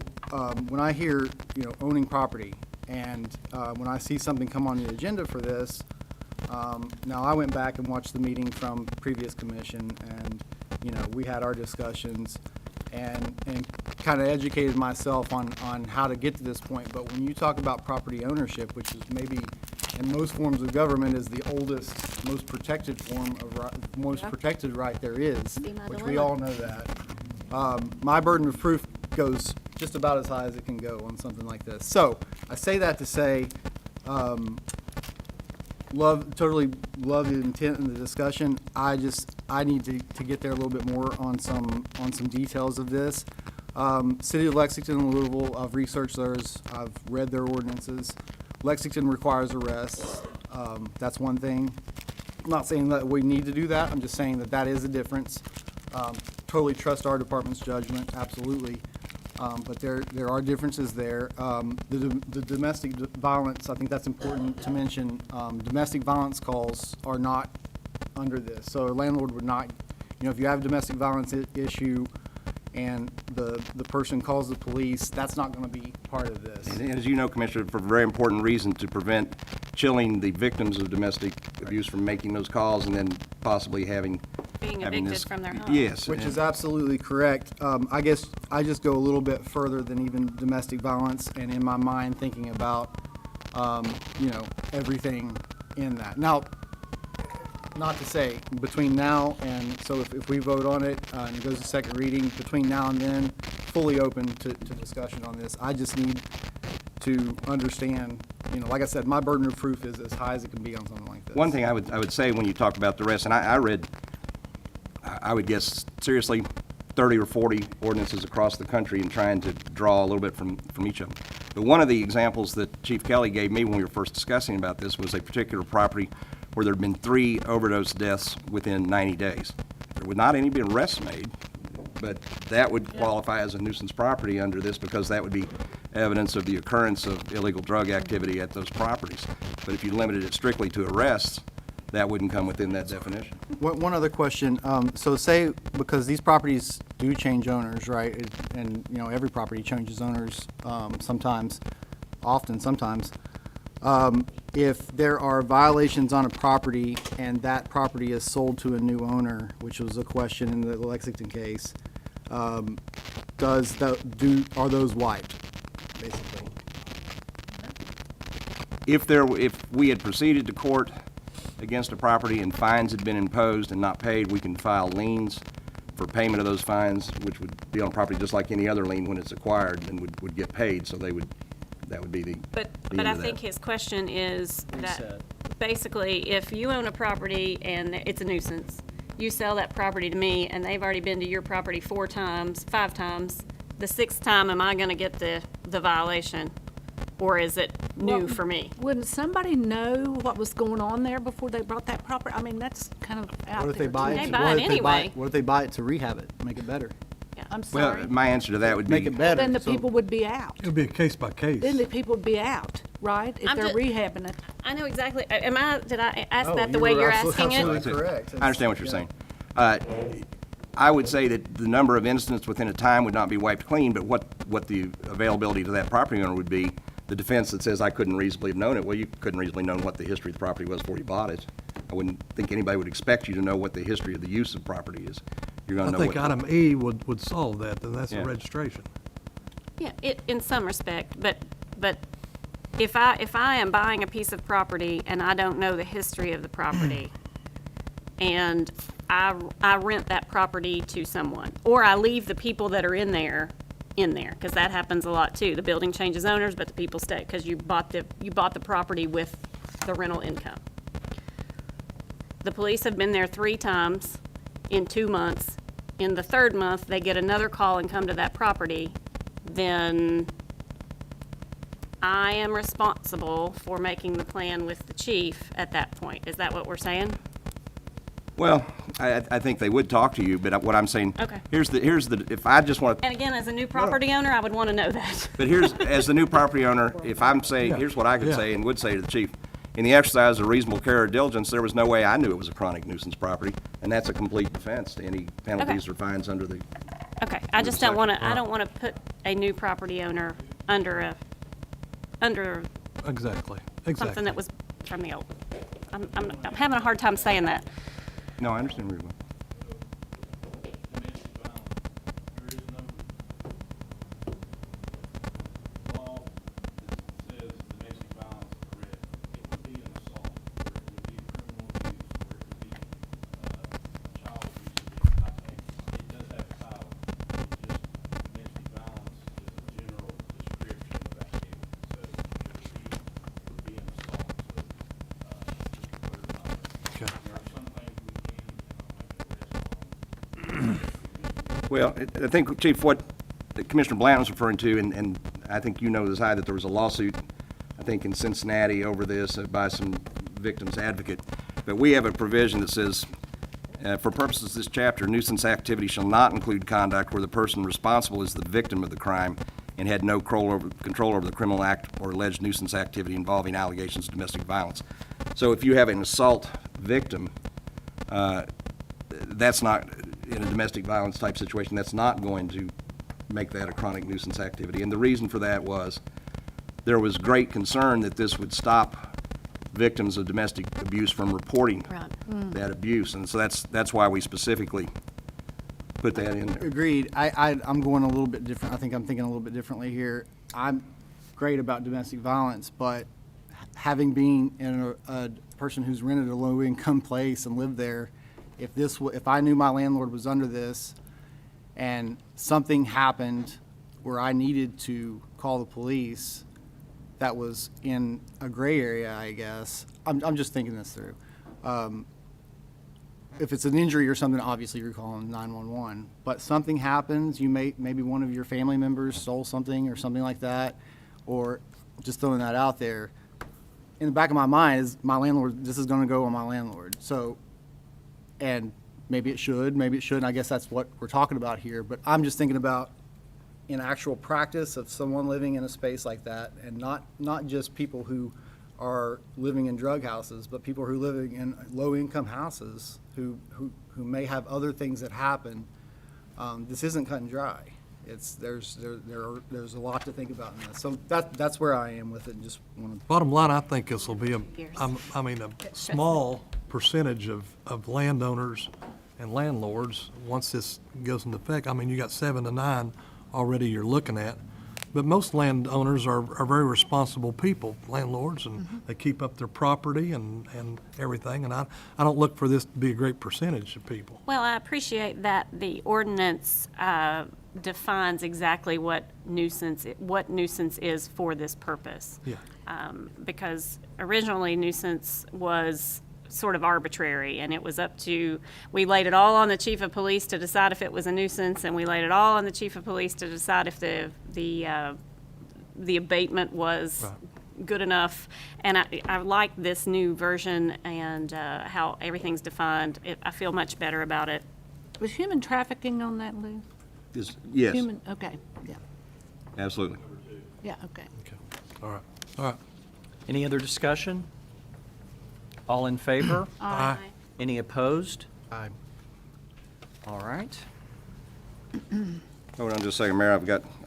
when I hear, you know, owning property, and when I see something come on the agenda for this, now I went back and watched the meeting from previous commission, and, you know, we had our discussions and kind of educated myself on how to get to this point. But when you talk about property ownership, which is maybe in most forms of government is the oldest, most protected form of most protected right there is, which we all know that. My burden of proof goes just about as high as it can go on something like this. So I say that to say, totally love the intent and the discussion. I need to get there a little bit more on some details of this. City of Lexington and Louisville, I've researched theirs. I've read their ordinances. Lexington requires arrests. That's one thing. I'm not saying that we need to do that. I'm just saying that is a difference. Totally trust our department's judgment, absolutely. But there are differences there. The domestic violence, I think that's important to mention. Domestic violence calls are not under this. So a landlord would not, you know, if you have a domestic violence issue and the person calls the police, that's not going to be part of this. And as you know, Commissioner, for a very important reason, to prevent chilling the victims of domestic abuse from making those calls and then possibly having Being having evicted this. from their home. Yes. Which is absolutely correct. I guess I just go a little bit further than even domestic violence, and in my mind thinking about, you know, everything in that. Now, not to say, between now and, so if we vote on it and it goes to second reading, between now and then, fully open to discussion on this. I just need to understand, you know, like I said, my burden of proof is as high as it can be on something like this. One thing I would say when you talk about the rest, and I read, I would guess, seriously, 30 or 40 ordinances across the country and trying to draw a little bit from each of them. But one of the examples that Chief Kelly gave me when we were first discussing about this was a particular property where there had been 3 overdose deaths within 90 days. There would not any be arrests made, but that would qualify as a nuisance property under this because that would be evidence of the occurrence of illegal drug activity at those properties. But if you limited it strictly to arrests, that wouldn't come within that definition. One other question. So say, because these properties do change owners, right? And, you know, every property changes owners sometimes, often sometimes. If there are violations on a property and that property is sold to a new owner, which was a question in the Lexington case, are those wiped, basically? If we had proceeded to court against a property and fines had been imposed and not paid, we can file liens for payment of those fines, which would be on property just like any other lien when it's acquired and would get paid, so that would be the But end I of think that. his question is that Reset. basically, if you own a property and it's a nuisance, you sell that property to me and they've already been to your property 4 times, 5 times, the 6th time, am I gonna get the violation? Or is it new Well, for me? Wouldn't somebody know what was going on there before they brought that property? I mean, that's kind of out there. What if they buy too. They it? buy What it if they buy anyway. What if they buy it to rehab it, make it better? I'm Well, sorry. my answer to that would be. Make it better. Then the so- people would be out. It'll be a case by case. Then the people would be out, right? If I'm they're ju- rehabbing it. I know exactly, did I ask Oh, that the you way were you're absolutely- asking it? absolutely correct. I understand what you're saying. I would say that the number of incidents within a time would not be wiped clean, but what the availability to that property owner would be, the defense that says, I couldn't reasonably have known it. Well, you couldn't reasonably know what the history of the property was before you bought it. I wouldn't think anybody would expect you to know what the history of the use of property is. You're I gonna know think what. item E would solve that, then that's Yeah. a registration. Yeah, in some respect, but if I am buying a piece of property and I don't know the history of the property, and I rent that property to someone, or I leave the people that are in there, because that happens a lot too. The building changes owners, but the people stay, because you bought the property with the rental income. The police have been there 3 times in 2 months. In the 3rd month, they get another call and come to that property, then I am responsible for making the plan with the chief at that point. Is that what we're saying? Well, I think they would talk to you, but what I'm saying. Okay. Here's the, if I just want to. And again, as a new property owner, I would want to know that. But here's, as the new property owner, if I'm saying, here's what I could say and would say to the chief. In the exercise of reasonable care or diligence, there was no way I knew it was a chronic nuisance property, and that's a complete defense to any penalties or fines under the. Okay, I just don't want to, I don't want to put a new property owner under Exactly, something exactly. that was from the old. I'm having a hard time saying that. No, I understand where you're going. Domestic violence, there is no law that says domestic violence is correct. It would be an assault, or it would be criminal abuse, or it would be child abuse. I think it does have a title. It's just domestic violence is a general description of activity. So it would be an assault. Okay. There are some things we can make an arrest on. Well, I think, Chief, what Commissioner Blount was referring to, and I think you know this, that there was a lawsuit, I think in Cincinnati over this by some victim's advocate. But we have a provision that says, for purposes of this chapter, nuisance activity shall not include conduct where the person responsible is the victim of the crime and had no control over the criminal act or alleged nuisance activity involving allegations of domestic violence. So if you have an assault victim, that's not, in a domestic violence type situation, that's not going to make that a chronic nuisance activity. And the reason for that was there was great concern that this would stop victims of domestic abuse from reporting that abuse. And so that's why we specifically put that in there. Agreed. I'm going a little bit different. I think I'm thinking a little bit differently here. I'm great about domestic violence, but having been in a person who's rented a low-income place and lived there, if I knew my landlord was under this and something happened where I needed to call the police, that was in a gray area, I guess. I'm just thinking this through. If it's an injury or something, obviously you're calling 911. But something happens, maybe one of your family members stole something or something like that, or just throwing that out there, in the back of my mind is my landlord, this is gonna go on my landlord. So, and maybe it should, maybe it shouldn't. I guess that's what we're talking about here. But I'm just thinking about in actual practice of someone living in a space like that, and not just people who are living in drug houses, but people who are living in low-income houses who may have other things that happen. This isn't cut and dry. There's a lot to think about in this. So that's where I am with it. Just want to. Bottom line, I think this will be a small percentage of landowners and landlords, once this goes into effect. I mean, you got 7 to 9 already you're looking at. But most landowners are very responsible people, landlords, and they keep up their property and everything. And I don't look for this to be a great percentage of people. Well, I appreciate that the ordinance defines exactly what nuisance is for this purpose. Yeah. Because originally nuisance was sort of arbitrary, and it was up to, we laid it all on the chief of police to decide if it was a nuisance, and we laid it all on the chief of police to decide if the abatement was good enough. And I like this new version and how everything's defined. I feel much better about it. Was human trafficking on that, Lou? Yes, Okay, yeah, absolutely. yeah, okay. Okay. All right. Any other discussion? All in favor? Aye. Any opposed? Aye. All right. Hold on just a second, Mayor,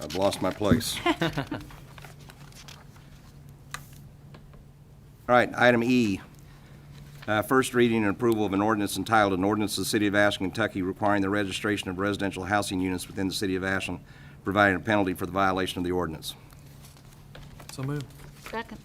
I've lost my place. All right, item E. First reading and approval of an ordinance entitled, "An Ordinance of the City of Ashland, Kentucky requiring the registration of residential housing units within the City of Ashland, providing a penalty for the violation of the ordinance." So move. Second.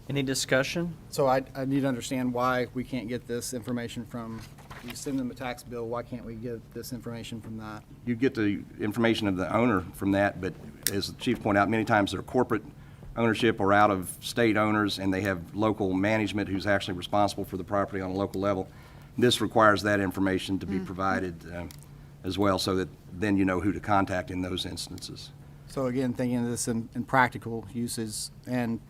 Any discussion? So I need to understand why we can't get this information from, we send them a tax bill, why can't we get this information from that? You get the information of the owner from that, but as the chief pointed out, many times they're corporate ownership or out-of-state owners, and they have local management who's actually responsible for the property on a local level. This requires that information to be provided as well, so that then you know who to contact in those instances. So again, thinking of this in practical uses, and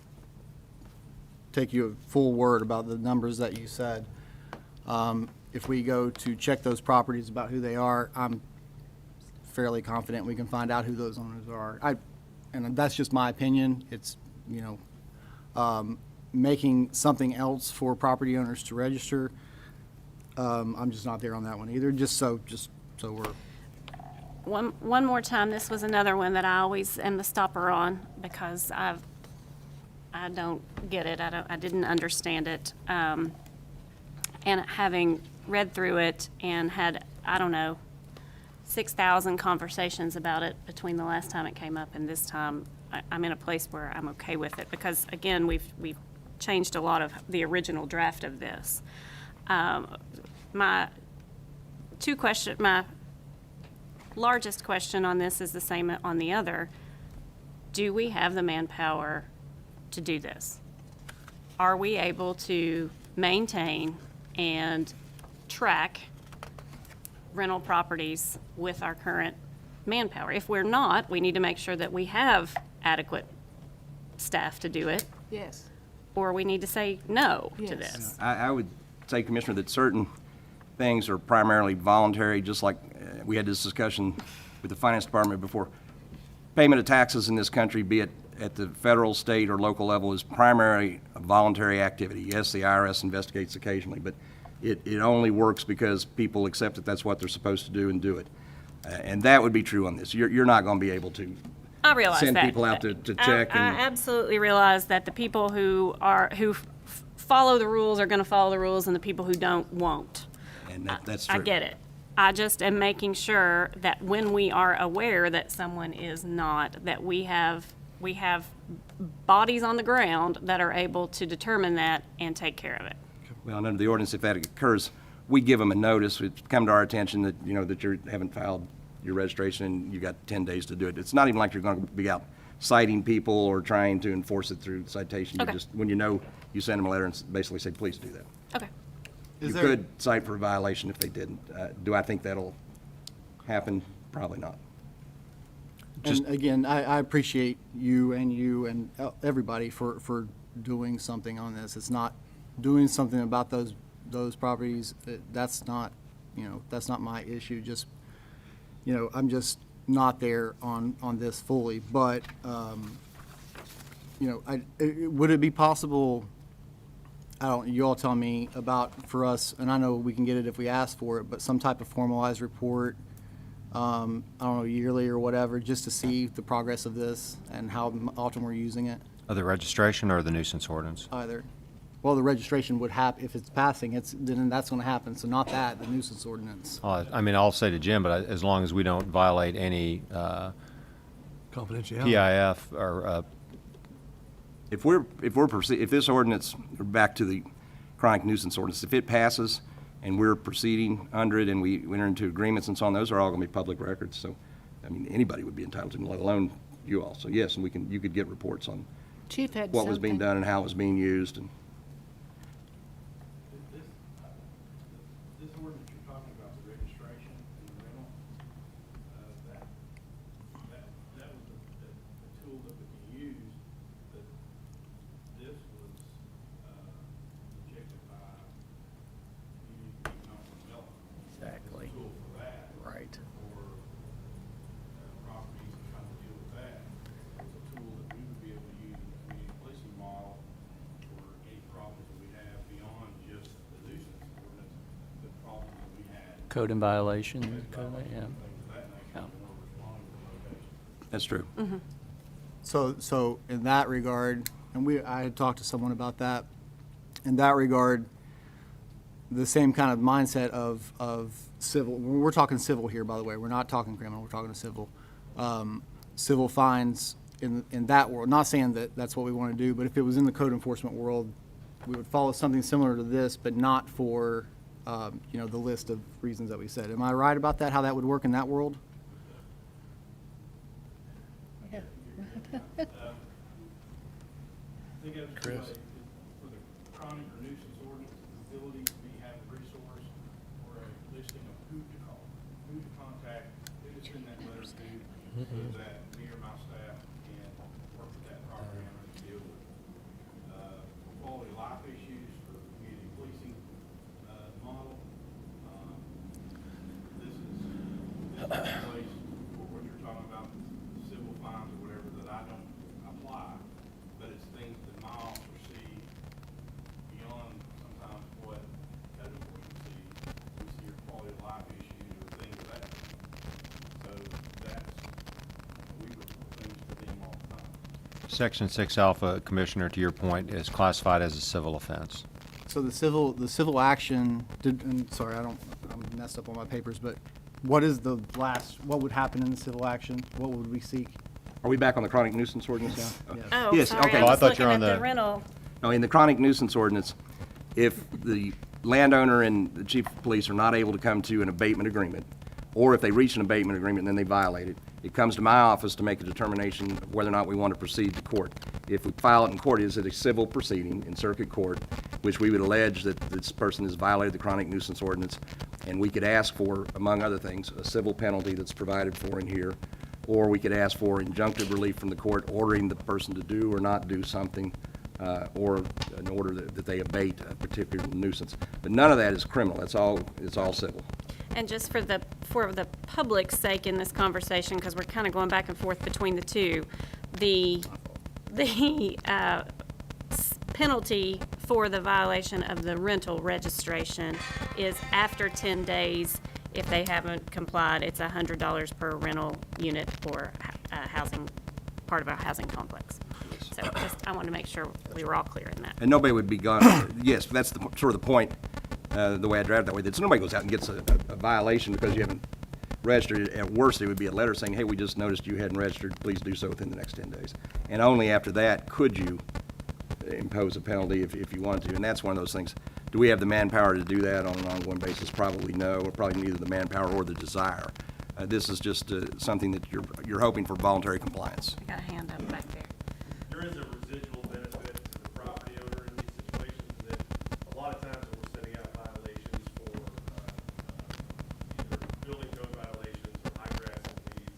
take you a full word about the numbers that you said. If we go to check those properties about who they are, I'm fairly confident we can find out who those owners are. And that's just my opinion. It's, making something else for property owners to register. I'm just not there on that one either, just so we're. One more time, this was another one that I always am the stopper on, because I don't get it. I didn't understand it. And having read through it and had, 6,000 conversations about it between the last time it came up and this time, I'm in a place where I'm okay with it, because again, we've changed a lot of the original draft of this. My largest question on this is the same on the other. Do we have the manpower to do this? Are we able to maintain and track rental properties with our current manpower? If we're not, we need to make sure that we have adequate staff to do it, Yes. or we need to say no to Yes. this. I would say, Commissioner, that certain things are primarily voluntary, just like we had this discussion with the Finance Department before. Payment of taxes in this country, be it at the federal, state, or local level, is primarily a voluntary activity. Yes, the IRS investigates occasionally, but it only works because people accept that that's what they're supposed to do and do it. And that would be true on this. You're not going to be able to I realize send that. people out to check. I absolutely realize that the people who follow the rules are going to follow the rules, and the people who don't won't. And that's true. I get it. I just am making sure that when we are aware that someone is not, that we have bodies on the ground that are able to determine that and take care of it. Well, under the ordinance, if that occurs, we give them a notice. It's come to our attention that, that you haven't filed your registration and you got 10 days to do it. It's not even like you're going to be out citing people or trying to enforce it through citation. Okay. You just, when you send them a letter and basically say, please do that. Okay. You could cite for a violation if they didn't. Do I think that'll happen? Probably not. Just- And again, I appreciate you and everybody for doing something on this. It's not doing something about those properties. That's not, that's not my issue. Just, I'm just not there on this fully. But, would it be possible, you all tell me about, for us, and I know we can get it if we ask for it, but some type of formalized report, I don't know, yearly or whatever, just to see the progress of this and how often we're using it, Of the registration or the nuisance ordinance? either. Well, the registration would happen, if it's passing, then that's gonna happen, so not that, the nuisance ordinance. I mean, I'll say to Jim, but as long as we don't violate any Confidentiality. PIF or, If this ordinance, back to the chronic nuisance ordinance, if it passes and we're proceeding under it and we enter into agreements and so on, those are all going to be public records. So, I mean, anybody would be entitled to them, let alone you all. So yes, and you could get reports on Chief had what was being something. done and how it was being used. And This ordinance you're talking about, the registration and the rental, that was the tool that we can use, that this was, rejected by the economic development. Exactly. It's a tool for that. Right. For, properties and trying to deal with that. It's a tool that we would be able to use in the community policing model for any problems that we have beyond just the nuisance ordinance, the problems that we had. Code and violation, yeah. Things of that nature, Yeah. when we're responding to locations. that's true. So in that regard, and I had talked to someone about that, in that regard, the same kind of mindset of civil, we're talking civil here, by the way, we're not talking criminal, we're talking civil. Civil fines in that world, not saying that that's what we want to do, but if it was in the code enforcement world, we would follow something similar to this, but not for, the list of reasons that we said. Am I right about that, how that would work in that world? Yeah. I think that's for the chronic or nuisance ordinance, the ability to have a resource or a listing of who to call, who to contact, who to send that letter to, so that me or my staff can work with that property owner to deal with quality of life issues for the community policing model. This is a place for what you're talking about, civil fines or whatever, that I don't apply, but it's things that my officers see beyond sometimes what code enforcement sees. We see your quality of life issues or things of that. So that's, we report things to them all the time. Section 6 Alpha, Commissioner, to your point, is classified as a civil offense. So the civil action, and sorry, I'm messed up on my papers, but what would happen in the civil action? What would we seek? Are we back on the chronic nuisance ordinance now? Yes. Oh, Yes, sorry, okay. I'm Oh, I just thought looking you were at on the the- rental. No, in the chronic nuisance ordinance, if the landowner and the chief of police are not able to come to an abatement agreement, or if they reach an abatement agreement and then they violate it, it comes to my office to make a determination of whether or not we want to proceed to court. If we file it in court, it is a civil proceeding in circuit court, which we would allege that this person has violated the chronic nuisance ordinance, and we could ask for, among other things, a civil penalty that's provided for in here, or we could ask for injunctive relief from the court ordering the person to do or not do something, or an order that they abate a particular nuisance. But none of that is criminal. It's all civil. And just for the public's sake in this conversation, because we're kind of going back and forth between the two, the penalty for the violation of the rental registration is after 10 days. If they haven't complied, it's $100 per rental unit for part of a housing complex. So I want to make sure we were all clear in that. And nobody would be gone, yes, that's sort of the point, the way I drive it that way, that nobody goes out and gets a violation because you haven't registered. At worst, it would be a letter saying, hey, we just noticed you hadn't registered, please do so within the next 10 days. And only after that could you impose a penalty if you wanted to. And that's one of those things. Do we have the manpower to do that on an ongoing basis? Probably no, or probably neither the manpower or the desire. This is just something that you're hoping for voluntary compliance. I got a hand up back there. There is a residual benefit to the property owner in these situations, that a lot of times when we're setting out violations for either building code violations or high grass fees,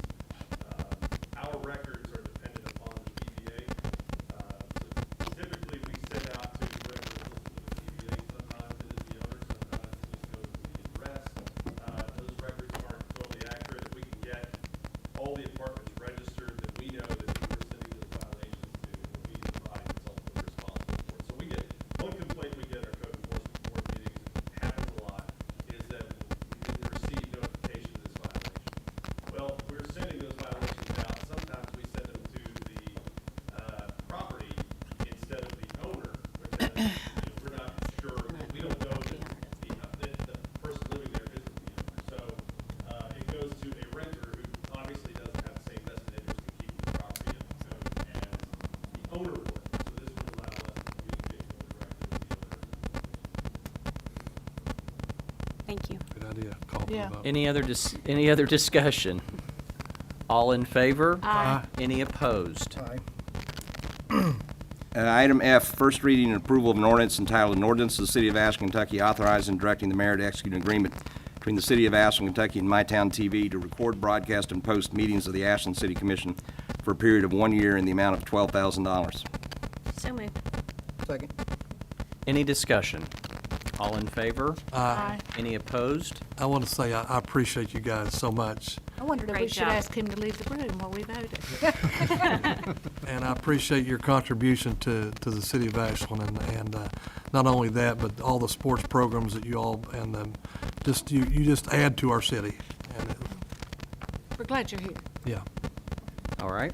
owner report, so this would allow us to communicate more directly with the Thank you. Good idea. Call for the Yeah. vote. Any other discussion? All in favor? Aye. Any opposed? Item F, first reading and approval of an ordinance entitled, "An Ordinance of the City of Ashland, Kentucky authorizing and directing the mayor to execute an agreement between the City of Ashland, Kentucky and MyTown TV to record, broadcast, and post meetings of the Ashland City Commission for a period of 1 year in the amount of $12,000. So moved. Second. Any discussion? All in favor? Aye. Any opposed? I want to say I appreciate you guys so much, I wondered if we Great should job. ask him to leave the room while we voted. and I appreciate your contribution to the city of Ashland, and not only that, but all the sports programs that you all, and you just add to our city. And, We're glad you're here. yeah. All right.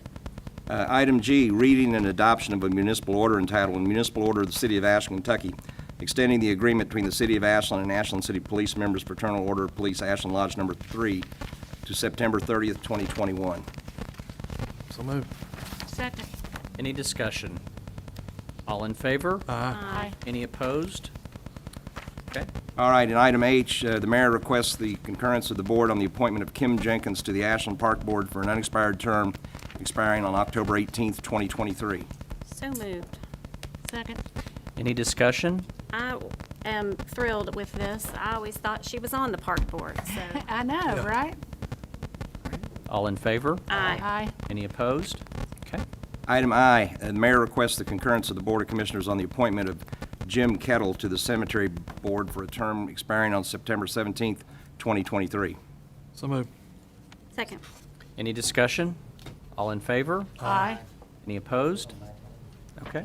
Item G, reading and adoption of a municipal order entitled, "Municipal Order of the City of Ashland, Kentucky, extending the agreement between the City of Ashland and Ashland City Police Members Fraternal Order of Police Ashland Lodge Number 3 to September 30th, 2021. So move. Second. Any discussion? All in favor? Aye. Any opposed? Okay. All right, and item H, the mayor requests the concurrence of the board on the appointment of Kim Jenkins to the Ashland Park Board for an unexpired term expiring on October 18th, 2023. So moved. Second. Any discussion? I am thrilled with this. I always thought she was on the park board, so. I know, right? All in favor? Aye. Aye. Any opposed? Okay. Item I, the mayor requests the concurrence of the Board of Commissioners on the appointment of Jim Kettle to the Cemetery Board for a term expiring on September 17th, 2023. So move. Second. Any discussion? All in favor? Aye. Any opposed? Okay.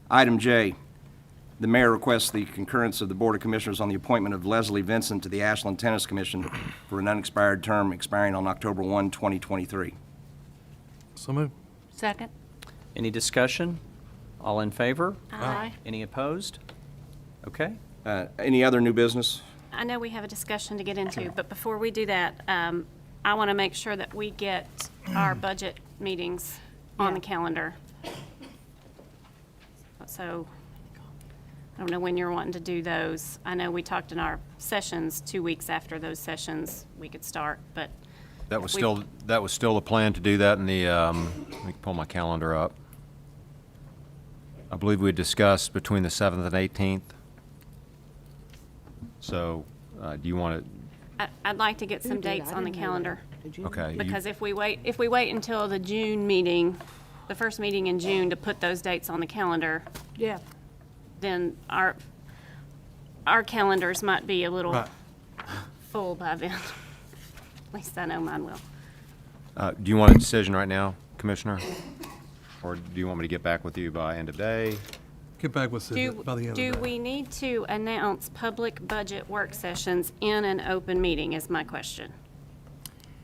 Item J, the mayor requests the concurrence of the Board of Commissioners on the appointment of Leslie Vincent to the Ashland Tennis Commission for an unexpired term expiring on October 1, 2023. So move. Second. Any discussion? All in favor? Aye. Any opposed? Okay. Any other new business? I know we have a discussion to get into, but before we do that, I want to make sure that we get our budget meetings on the calendar. So, I don't know when you're wanting to do those. I know we talked in our sessions, 2 weeks after those sessions, we could start, but. That was we- still the plan to do that in the, let me pull my calendar up. I believe we discussed between the 7th and 18th. So, do you want I'd like to get some dates on the calendar. to, okay. you- Because if we wait until the June meeting, the first meeting in June to put those dates on the calendar, Yeah. then our calendars might be a little Right. full by then. At least I know mine will. Do you want a decision right now, Commissioner? Or do you want me to get back with you by end of day? Get back with us by the end of the day. Do we need to announce public budget work sessions in an open meeting is my question.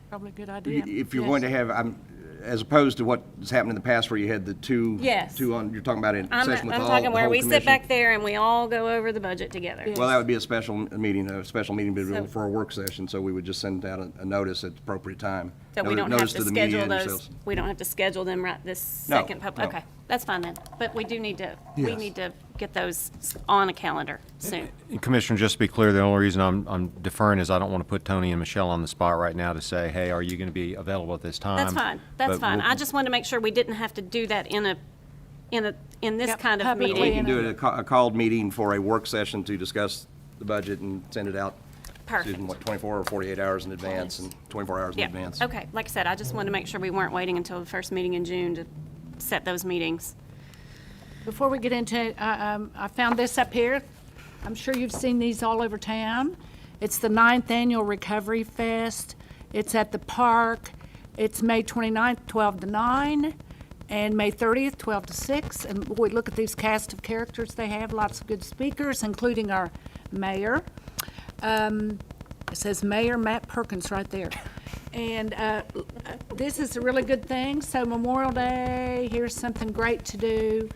Probably a good idea. If you're Yes. going to have, as opposed to what has happened in the past where you had the two. Yes. You're talking about in I'm session with I'm all, talking the where whole we sit commission? back there and we all go over the budget together. Well, that would be a special meeting, but So- for a work session, so we would just send out a notice at the appropriate time. So we don't Notice have to the media schedule and those, yourselves. we don't have to schedule them right this No, second no. okay, that's fine then. But we do need to, we Yes. need to get those on a calendar soon. And Commissioner, just to be clear, the only reason I'm deferring is I don't want to put Tony and Michelle on the spot right now to say, hey, are you going to be available at this time? That's fine, that's But fine. we'll- I just wanted to make sure we didn't have to do that in this Yep, kind of publicly We meeting. can do it a called meeting for a work session to discuss the budget and send it out. Perfect. In 24 or 48 hours in advance and 24 hours in Yeah, advance. okay, like I said, I just wanted to make sure we weren't waiting until the first meeting in June to set those meetings. Before we get into it, I found this up here. I'm sure you've seen these all over town. It's the 9th Annual Recovery Fest. It's at the park. It's May 29th, 12 to 9, and May 30th, 12 to 6. And boy, look at these cast of characters they have, lots of good speakers, including our mayor. It says Mayor Matt Perkins right there. And this is a really good thing. So Memorial Day, here's something great to do.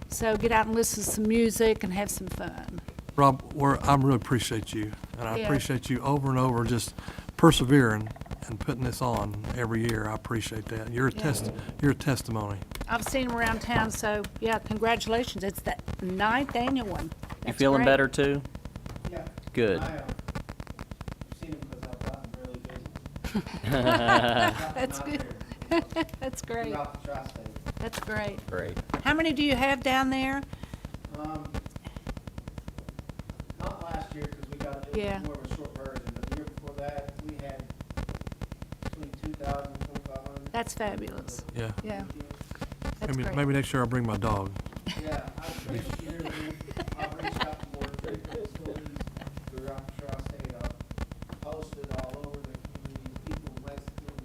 So get out and listen to some music and have some fun. Rob, I really appreciate you. and I Yeah. appreciate you over and over just persevering and putting this on every year. I appreciate that. You're a testimony. I've seen them around town, so, yeah, congratulations. It's the 9th annual one. You That's feeling great. better too? Yeah. Good. I've seen him because I've gotten really busy. That's good. That's great. Throughout the tri-state. That's great. Great. How many do you have down there? Not last year, because we got, it Yeah. was more of a short version, but the year before that, we had between 2,000 and 2,500. That's fabulous. Yeah. Yeah. That's great. Maybe next year I'll bring my dog. Yeah, I've reached out to more facilities throughout the tri-state. I've posted all over the community, people in Lexington.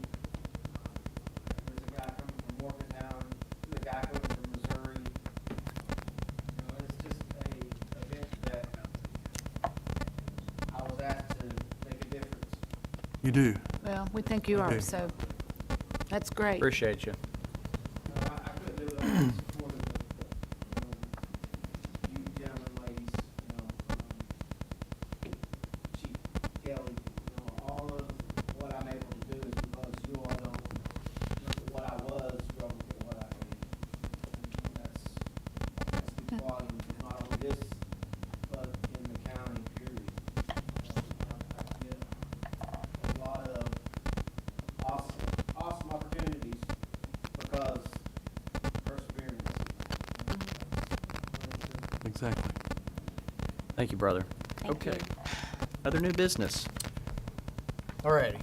There's a guy coming from Morgantown, there's a guy coming from Missouri. You know, it's just a event that I was asked to make a difference. You do. Well, we think you are, Okay. so that's great. Appreciate you. I couldn't do it without the support of you gentlemen, ladies, Chief Kelly, all of what I'm able to do is because you all don't look at what I was, you all look at what I am. That's the quality of not only this, but in the county, period. I get a lot of awesome opportunities because perseverance. Exactly. Thank you, brother. Thank Okay. you. Other new business? Alrighty.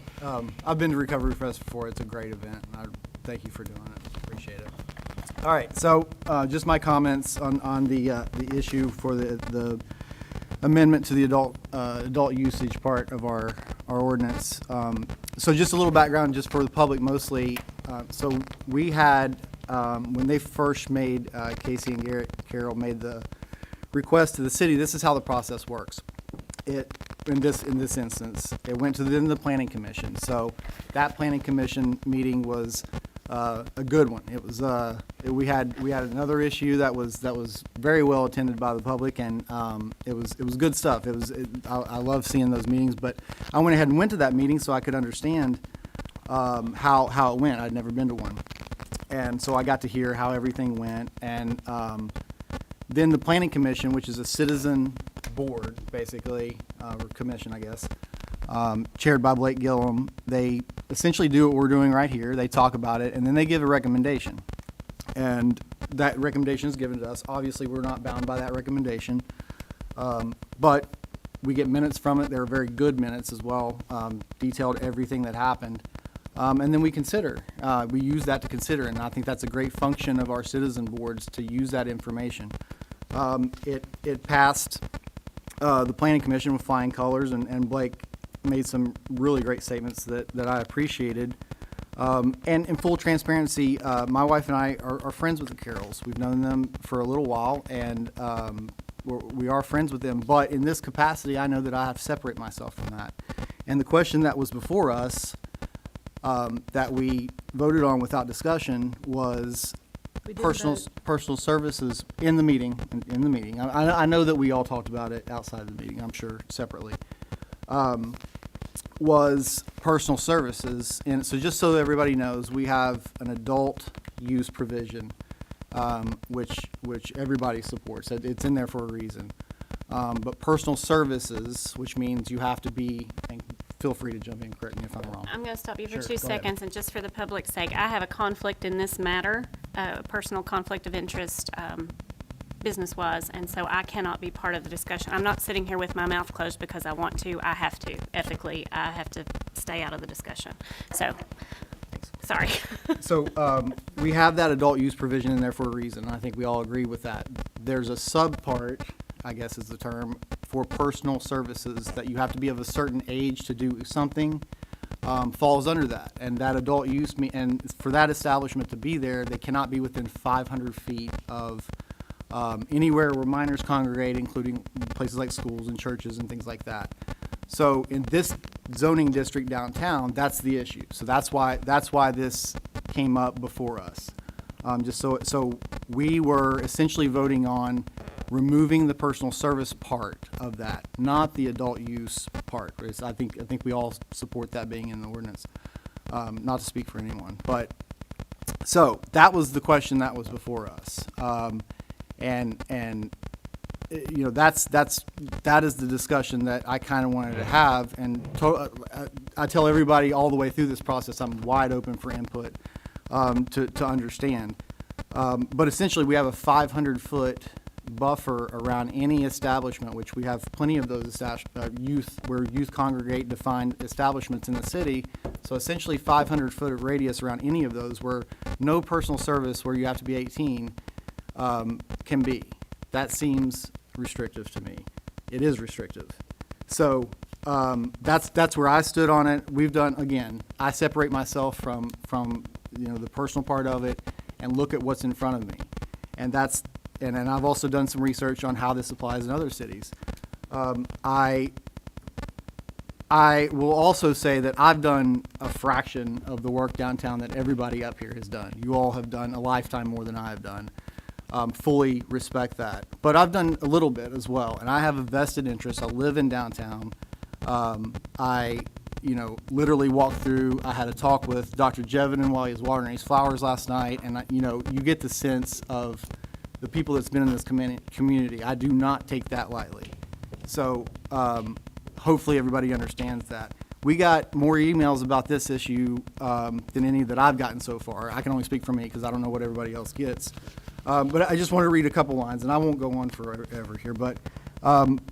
I've been to Recovery Fest before. It's a great event. I thank you for doing it. Appreciate it. All right. So just my comments on the issue for the amendment to the adult usage part of our ordinance. So just a little background, just for the public mostly. So we had when they first made Casey and Garrett Carroll made the request to the city. This is how the process works. In this instance, it went to the planning commission. So that planning commission meeting was a good one. It was we had another issue that was very well attended by the public, and it was good stuff. I love seeing those meetings, but I went ahead and went to that meeting so I could understand how it went. I'd never been to one, and so I got to hear how everything went, and then the planning commission, which is a citizen board, basically, or commission, I guess, chaired by Blake Gillum, they essentially do what we're doing right here. They talk about it, and then they give a recommendation. And that recommendation is given to us. Obviously, we're not bound by that recommendation, but we get minutes from it. They're very good minutes as well, detailed everything that happened. And then we consider. We use that to consider, and I think that's a great function of our citizen boards to use that information. It passed the planning commission with flying colors, and Blake made some really great statements that I appreciated. And in full transparency, my wife and I are friends with the Carrolls. We've known them for a little while, and we are friends with them. But in this capacity, I know that I have to separate myself from that. And the question that was before us, that we voted on without discussion, was We didn't personal vote. services in the meeting. In the meeting, I know that we all talked about it outside of the meeting. I'm sure separately. Was personal services, and so just so everybody knows, we have an adult use provision, which everybody supports. It's in there for a reason. But personal services, which means you have to be, and feel free to jump in, correct me if I'm wrong. I'm going to stop you for Sure, 2 go ahead. seconds, and just for the public's sake, I have a conflict in this matter, a personal conflict of interest, business-wise, and so I cannot be part of the discussion. I'm not sitting here with my mouth closed because I want to. I have to. Ethically, I have to stay out of the discussion. So, sorry. So we have that adult use provision in there for a reason. I think we all agree with that. There's a subpart, I guess is the term, for personal services that you have to be of a certain age to do something, falls under that. And that adult use, and for that establishment to be there, they cannot be within 500 feet of anywhere where minors congregate, including places like schools and churches and things like that. So in this zoning district downtown, that's the issue. So that's why this came up before us. So we were essentially voting on removing the personal service part of that, not the adult use part. I think we all support that being in the ordinance. Not to speak for anyone, but so that was the question that was before us, and you know that is the discussion that I kind of wanted to have, and I tell everybody all the way through this process I'm wide open for input to understand. But essentially, we have a 500-foot buffer around any establishment, which we have plenty of those where youth congregate defined establishments in the city. So essentially, 500-foot radius around any of those where no personal service where you have to be 18 can be. That seems restrictive to me. It is restrictive. So that's where I stood on it. We've done, again, I separate myself from the personal part of it and look at what's in front of me. And I've also done some research on how this applies in other cities. I will also say that I've done a fraction of the work downtown that everybody up here has done. You all have done a lifetime more than I have done. Fully respect that. But I've done a little bit as well, and I have a vested interest. I live in downtown. I literally walked through. I had a talk with Dr. Jevinen while he was watering his flowers last night, and you get the sense of the people that's been in this community. I do not take that lightly. So hopefully everybody understands that. We got more emails about this issue than any that I've gotten so far. I can only speak for me because I don't know what everybody else gets. But I just want to read a couple lines, and I won't go on forever here. But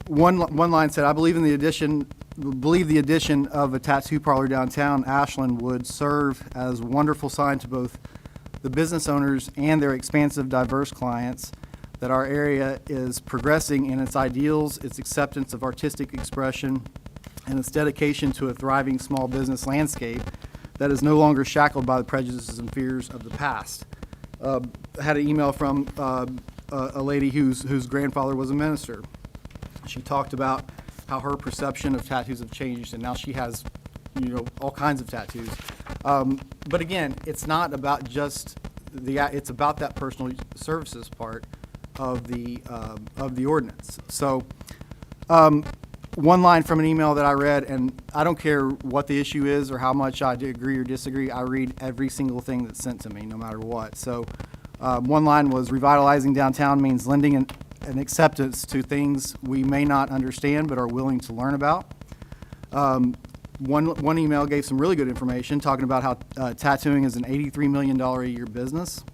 one line said, "I believe the addition of a tattoo parlor downtown Ashland would serve as a wonderful sign to both the business owners and their expansive, diverse clients that our area is progressing in its ideals, its acceptance of artistic expression, and its dedication to a thriving small business landscape that is no longer shackled by the prejudices and fears of the past." I had an email from a lady whose grandfather was a minister. She talked about how her perception of tattoos have changed, and now she has, all kinds of tattoos. But again, it's not about just it's about that personal services part of the ordinance. So, one line from an email that I read, and I don't care what the issue is or how much I agree or disagree, I read every single thing that's sent to me, no matter what. So one line was, "Revitalizing downtown means lending an acceptance to things we may not understand but are willing to learn about." One email gave some really good information, talking about how tattooing is an $83 million a year business,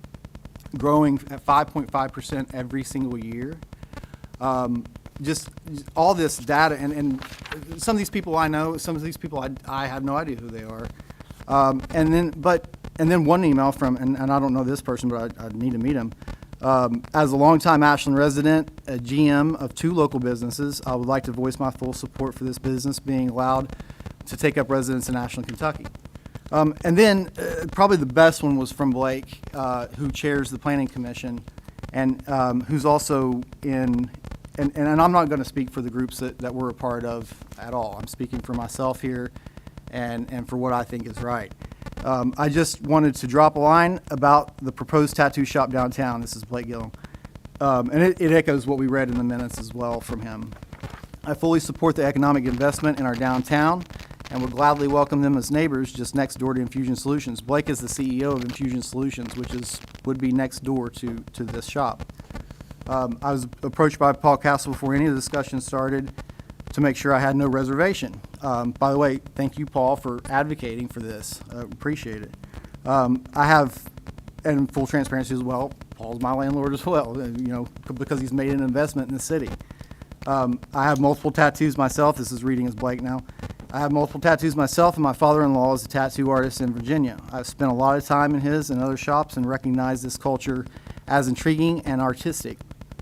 growing at 5.5% every single year. Just all this data, and some of these people I know, some of these people I have no idea who they are. And then one email from, and I don't know this person, but I need to meet him. As a longtime Ashland resident, a GM of 2 local businesses, I would like to voice my full support for this business being allowed to take up residence in Ashland, Kentucky. And then probably the best one was from Blake, who chairs the Planning Commission, and who's also in. And I'm not going to speak for the groups that we're a part of at all. I'm speaking for myself here and for what I think is right. I just wanted to drop a line about the proposed tattoo shop downtown. This is Blake Gillum. And it echoes what we read in the minutes as well from him. "I fully support the economic investment in our downtown and would gladly welcome them as neighbors just next door to Infusion Solutions." Blake is the CEO of Infusion Solutions, which would be next door to this shop. I was approached by Paul Castle before any of the discussion started to make sure I had no reservation. By the way, thank you, Paul, for advocating for this. Appreciate it. I have, and full transparency as well, Paul's my landlord as well, because he's made an investment in the city. I have multiple tattoos myself. This is reading as Blake now. I have multiple tattoos myself, and my father-in-law is a tattoo artist in Virginia. I've spent a lot of time in his and other shops and recognize this culture as intriguing and artistic.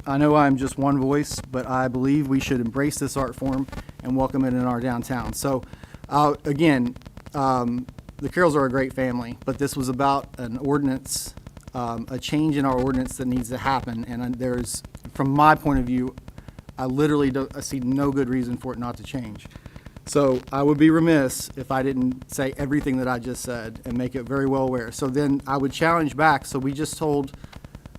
I know I'm just one voice, but I believe we should embrace this art form and welcome it in our downtown. So, again, the Carrolls are a great family, but this was about an ordinance, a change in our ordinance that needs to happen. And there's, from my point of view, I see no good reason for it not to change. So I would be remiss if I didn't say everything that I just said and make it very well aware. So then I would challenge back. So we just told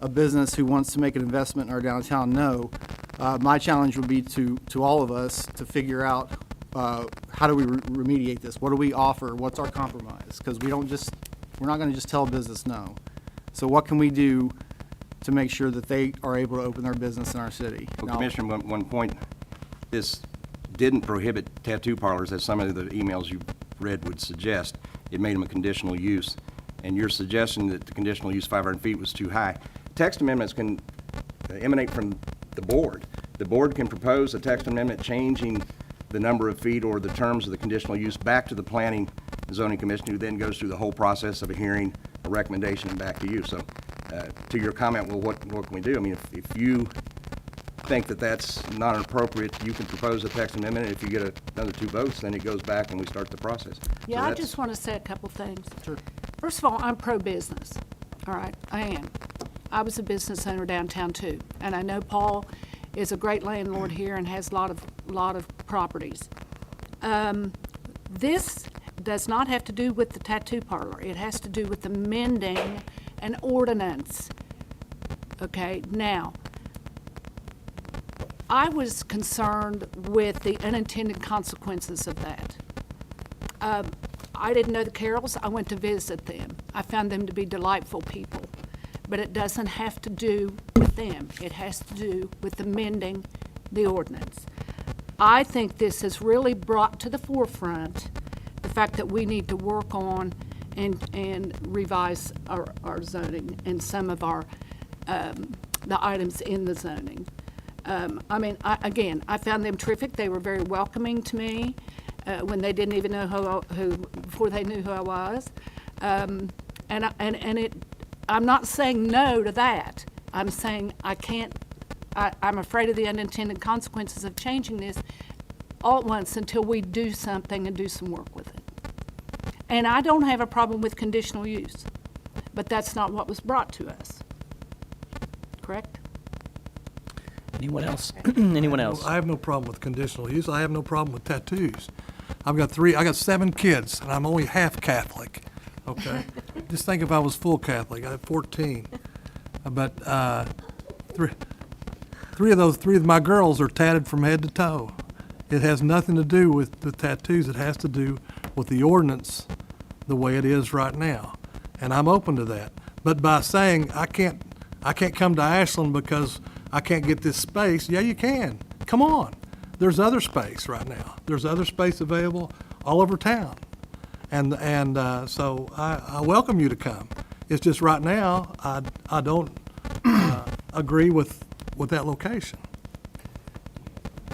a business who wants to make an investment in our downtown no, My challenge would be to all of us to figure out how do we remediate this? What do we offer? What's our compromise? Because we're not going to just tell a business no. So what can we do to make sure that they are able to open their business in our city? Well, Now- Commissioner, one point, this didn't prohibit tattoo parlors, as some of the emails you read would suggest. It made them a conditional use. And your suggestion that the conditional use 500 feet was too high. Text amendments can emanate from the board. The board can propose a text amendment changing the number of feet or the terms of the conditional use back to the Planning and Zoning Commission, who then goes through the whole process of a hearing, a recommendation, and back to you. So, to your comment, well, what can we do? I mean, if you think that that's not appropriate, you can propose a text amendment, and if you get another 2 votes, then it goes back and we start the process. Yeah, So I that's- just want to say a couple things. Sure. First of all, I'm pro-business. All right, I am. I was a business owner downtown too, and I know Paul is a great landlord here and has a lot of properties. This does not have to do with the tattoo parlor. It has to do with amending an ordinance. Okay, now, I was concerned with the unintended consequences of that. I didn't know the Carrolls. I went to visit them. I found them to be delightful people. But it doesn't have to do with them. It has to do with amending the ordinance. I think this has really brought to the forefront the fact that we need to work on and revise our zoning and some of our, the items in the zoning. I mean, I found them terrific. They were very welcoming to me when they didn't even know before they knew who I was. I'm not saying no to that. I'm saying I'm afraid of the unintended consequences of changing this all at once until we do something and do some work with it. And I don't have a problem with conditional use, but that's not what was brought to us. Correct? Anyone else? Anyone else? I have no problem with conditional use. I have no problem with tattoos. I got 7 kids, and I'm only half Catholic, okay? Just think if I was full Catholic, I have 14. But three of my girls are tatted from head to toe. It has nothing to do with the tattoos. It has to do with the ordinance the way it is right now. And I'm open to that. But by saying I can't come to Ashland because I can't get this space, yeah, you can. Come on. There's other space right now. There's other space available all over town. And so I welcome you to come. It's just right now, I don't agree with that location.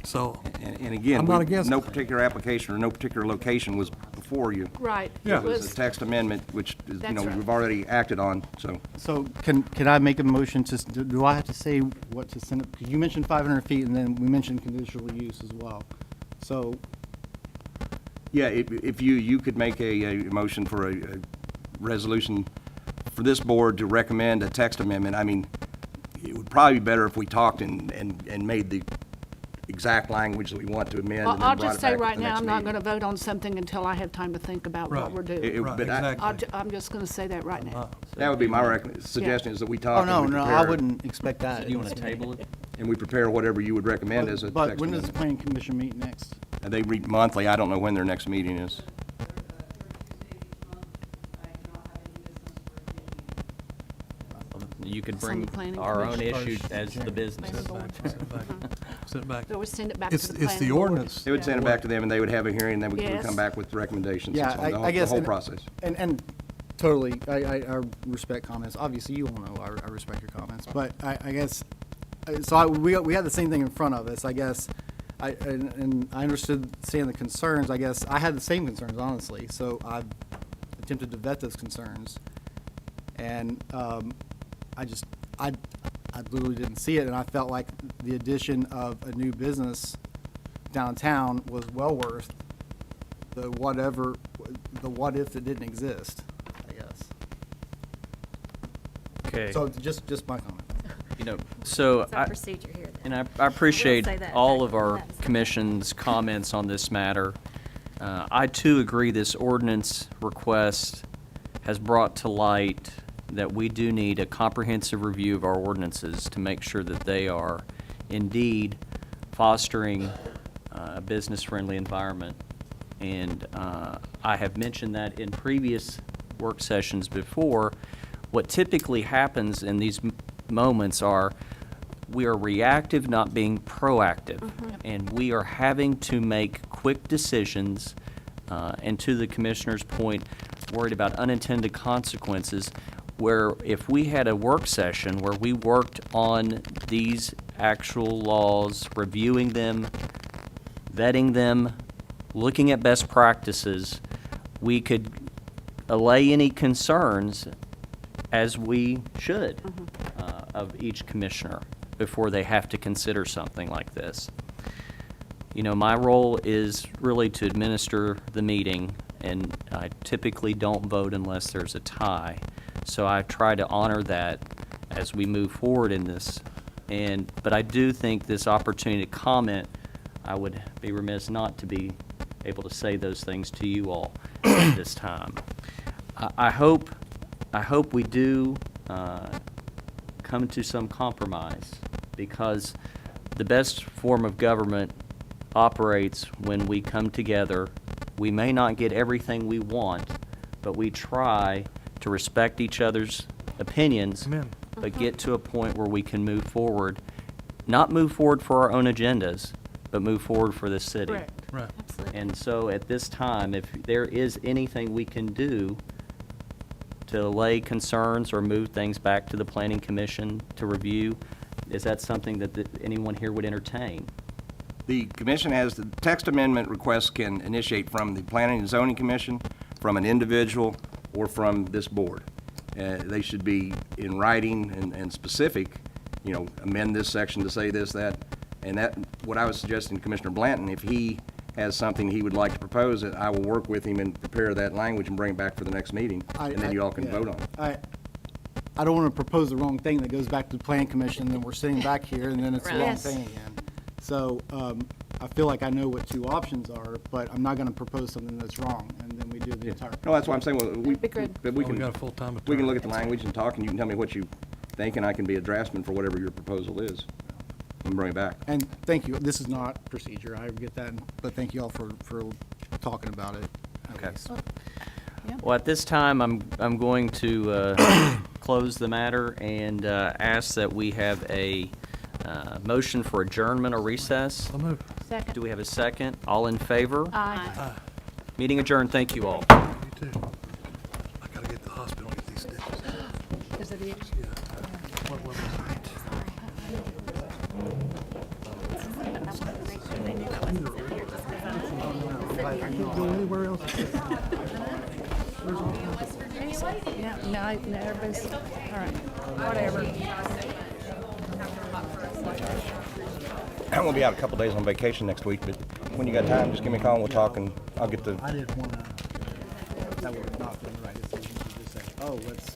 So And again, I'm not against no it. particular application or no particular location was before you. Right. Yeah. It was a text amendment, which, is, That's right. we've already acted on, so. So can I make a motion do I have to say what to send it? 'Cause you mentioned 500 feet and then we mentioned conditional use as well. So, Yeah, if you could make a motion for a resolution for this board to recommend a text amendment, I mean, it would probably be better if we talked and made the exact language that we want to amend. and then I'll brought just it say back at right the now, next I'm not meeting. going to vote on something until I have time to think about what Right. we're doing. It- but I- exactly. I'm just going to say that right now. That would be my suggestion, is that we talk. oh, no, and we no, I prepare, wouldn't expect that. Do you want to table it? And we prepare whatever you would recommend as a But text when does the amendment. planning commission meet next? And they meet monthly, I don't know when their next meeting is. You could It's on bring the planning our own commission. issue as the business. Send it back. So we send it back to It's the the planning board. ordinance. They would send it back to them, and they would have a hearing, and then we would Yes. come back with recommendations. Yeah, and so on, I guess. The whole and- process. And totally, I respect comments. Obviously, you all know I respect your comments. But I guess, we had the same thing in front of us, I guess. And I understood seeing the concerns. I guess I had the same concerns, honestly. So I attempted to vet those concerns. And I literally didn't see it. And I felt like the addition of a new business downtown was well worth the what if that didn't exist, I guess. Okay. So just my comment. You know, so It's our procedure here. then. And I appreciate We'll say that. all of our That's- commission's comments on this matter. I too agree this ordinance request has brought to light that we do need a comprehensive review of our ordinances to make sure that they are indeed fostering a business-friendly environment. And I have mentioned that in previous work sessions before. What typically happens in these moments are we are reactive, not being proactive. And we are having to make quick decisions, and to the commissioner's point, worried about unintended consequences, where if we had a work session where we worked on these actual laws, reviewing them, vetting them, looking at best practices, we could allay any concerns, as we should, of each commissioner before they have to consider something like this. You know, my role is really to administer the meeting, and I typically don't vote unless there's a tie. So I try to honor that as we move forward in this. But I do think this opportunity to comment, I would be remiss not to be able to say those things to you all at this time. I hope we do come to some compromise, because the best form of government operates when we come together. We may not get everything we want, but we try to respect each other's opinions, but get to a point where we can move forward, not move forward for our own agendas, but move forward for the city. Correct. Right. And so at this time, if there is anything we can do to allay concerns or move things back to the Planning Commission to review, is that something that anyone here would entertain? The commission has, the text amendment requests can initiate from the Planning and Zoning Commission, from an individual, or from this board. They should be in writing and specific, you know, amend this section to say this, that, and that, what I was suggesting to Commissioner Blanton, if he has something he would like to propose, I will work with him and prepare that language and bring it back for the next meeting, and then you all can vote on it. I don't want to propose the wrong thing that goes back to the Planning Commission, and then we're sitting back here, and then it's the wrong Yes. thing again. So I feel like I know what two options are, but I'm not going to propose something that's wrong, and then we do the entire. No, that's why I'm saying, well, we, That'd be good. but we Well, we can, got a full-time we can attorney. look at the language and talk, and you can tell me what you think, and I can be a draftsman for whatever your proposal is, and bring it back. And thank you. This is not procedure. I get that, but thank you all for talking about it. at Okay. least. Well, at this time, I'm going to close the matter and ask that we have a motion for adjournment or recess. I'll move. Second. Do we have a second? All in favor? Aye. Meeting adjourned. Thank you all. You too. I gotta get to the hospital and get these stitches. Is it you? Yeah. What was it? Go anywhere else. Yeah, no, everybody's, all right, whatever. I'm gonna be out a couple days on vacation next week, but when you got time, just give me a call and we'll talk, and I'll get the I didn't want to, that would not be the right decision to just say, oh, let's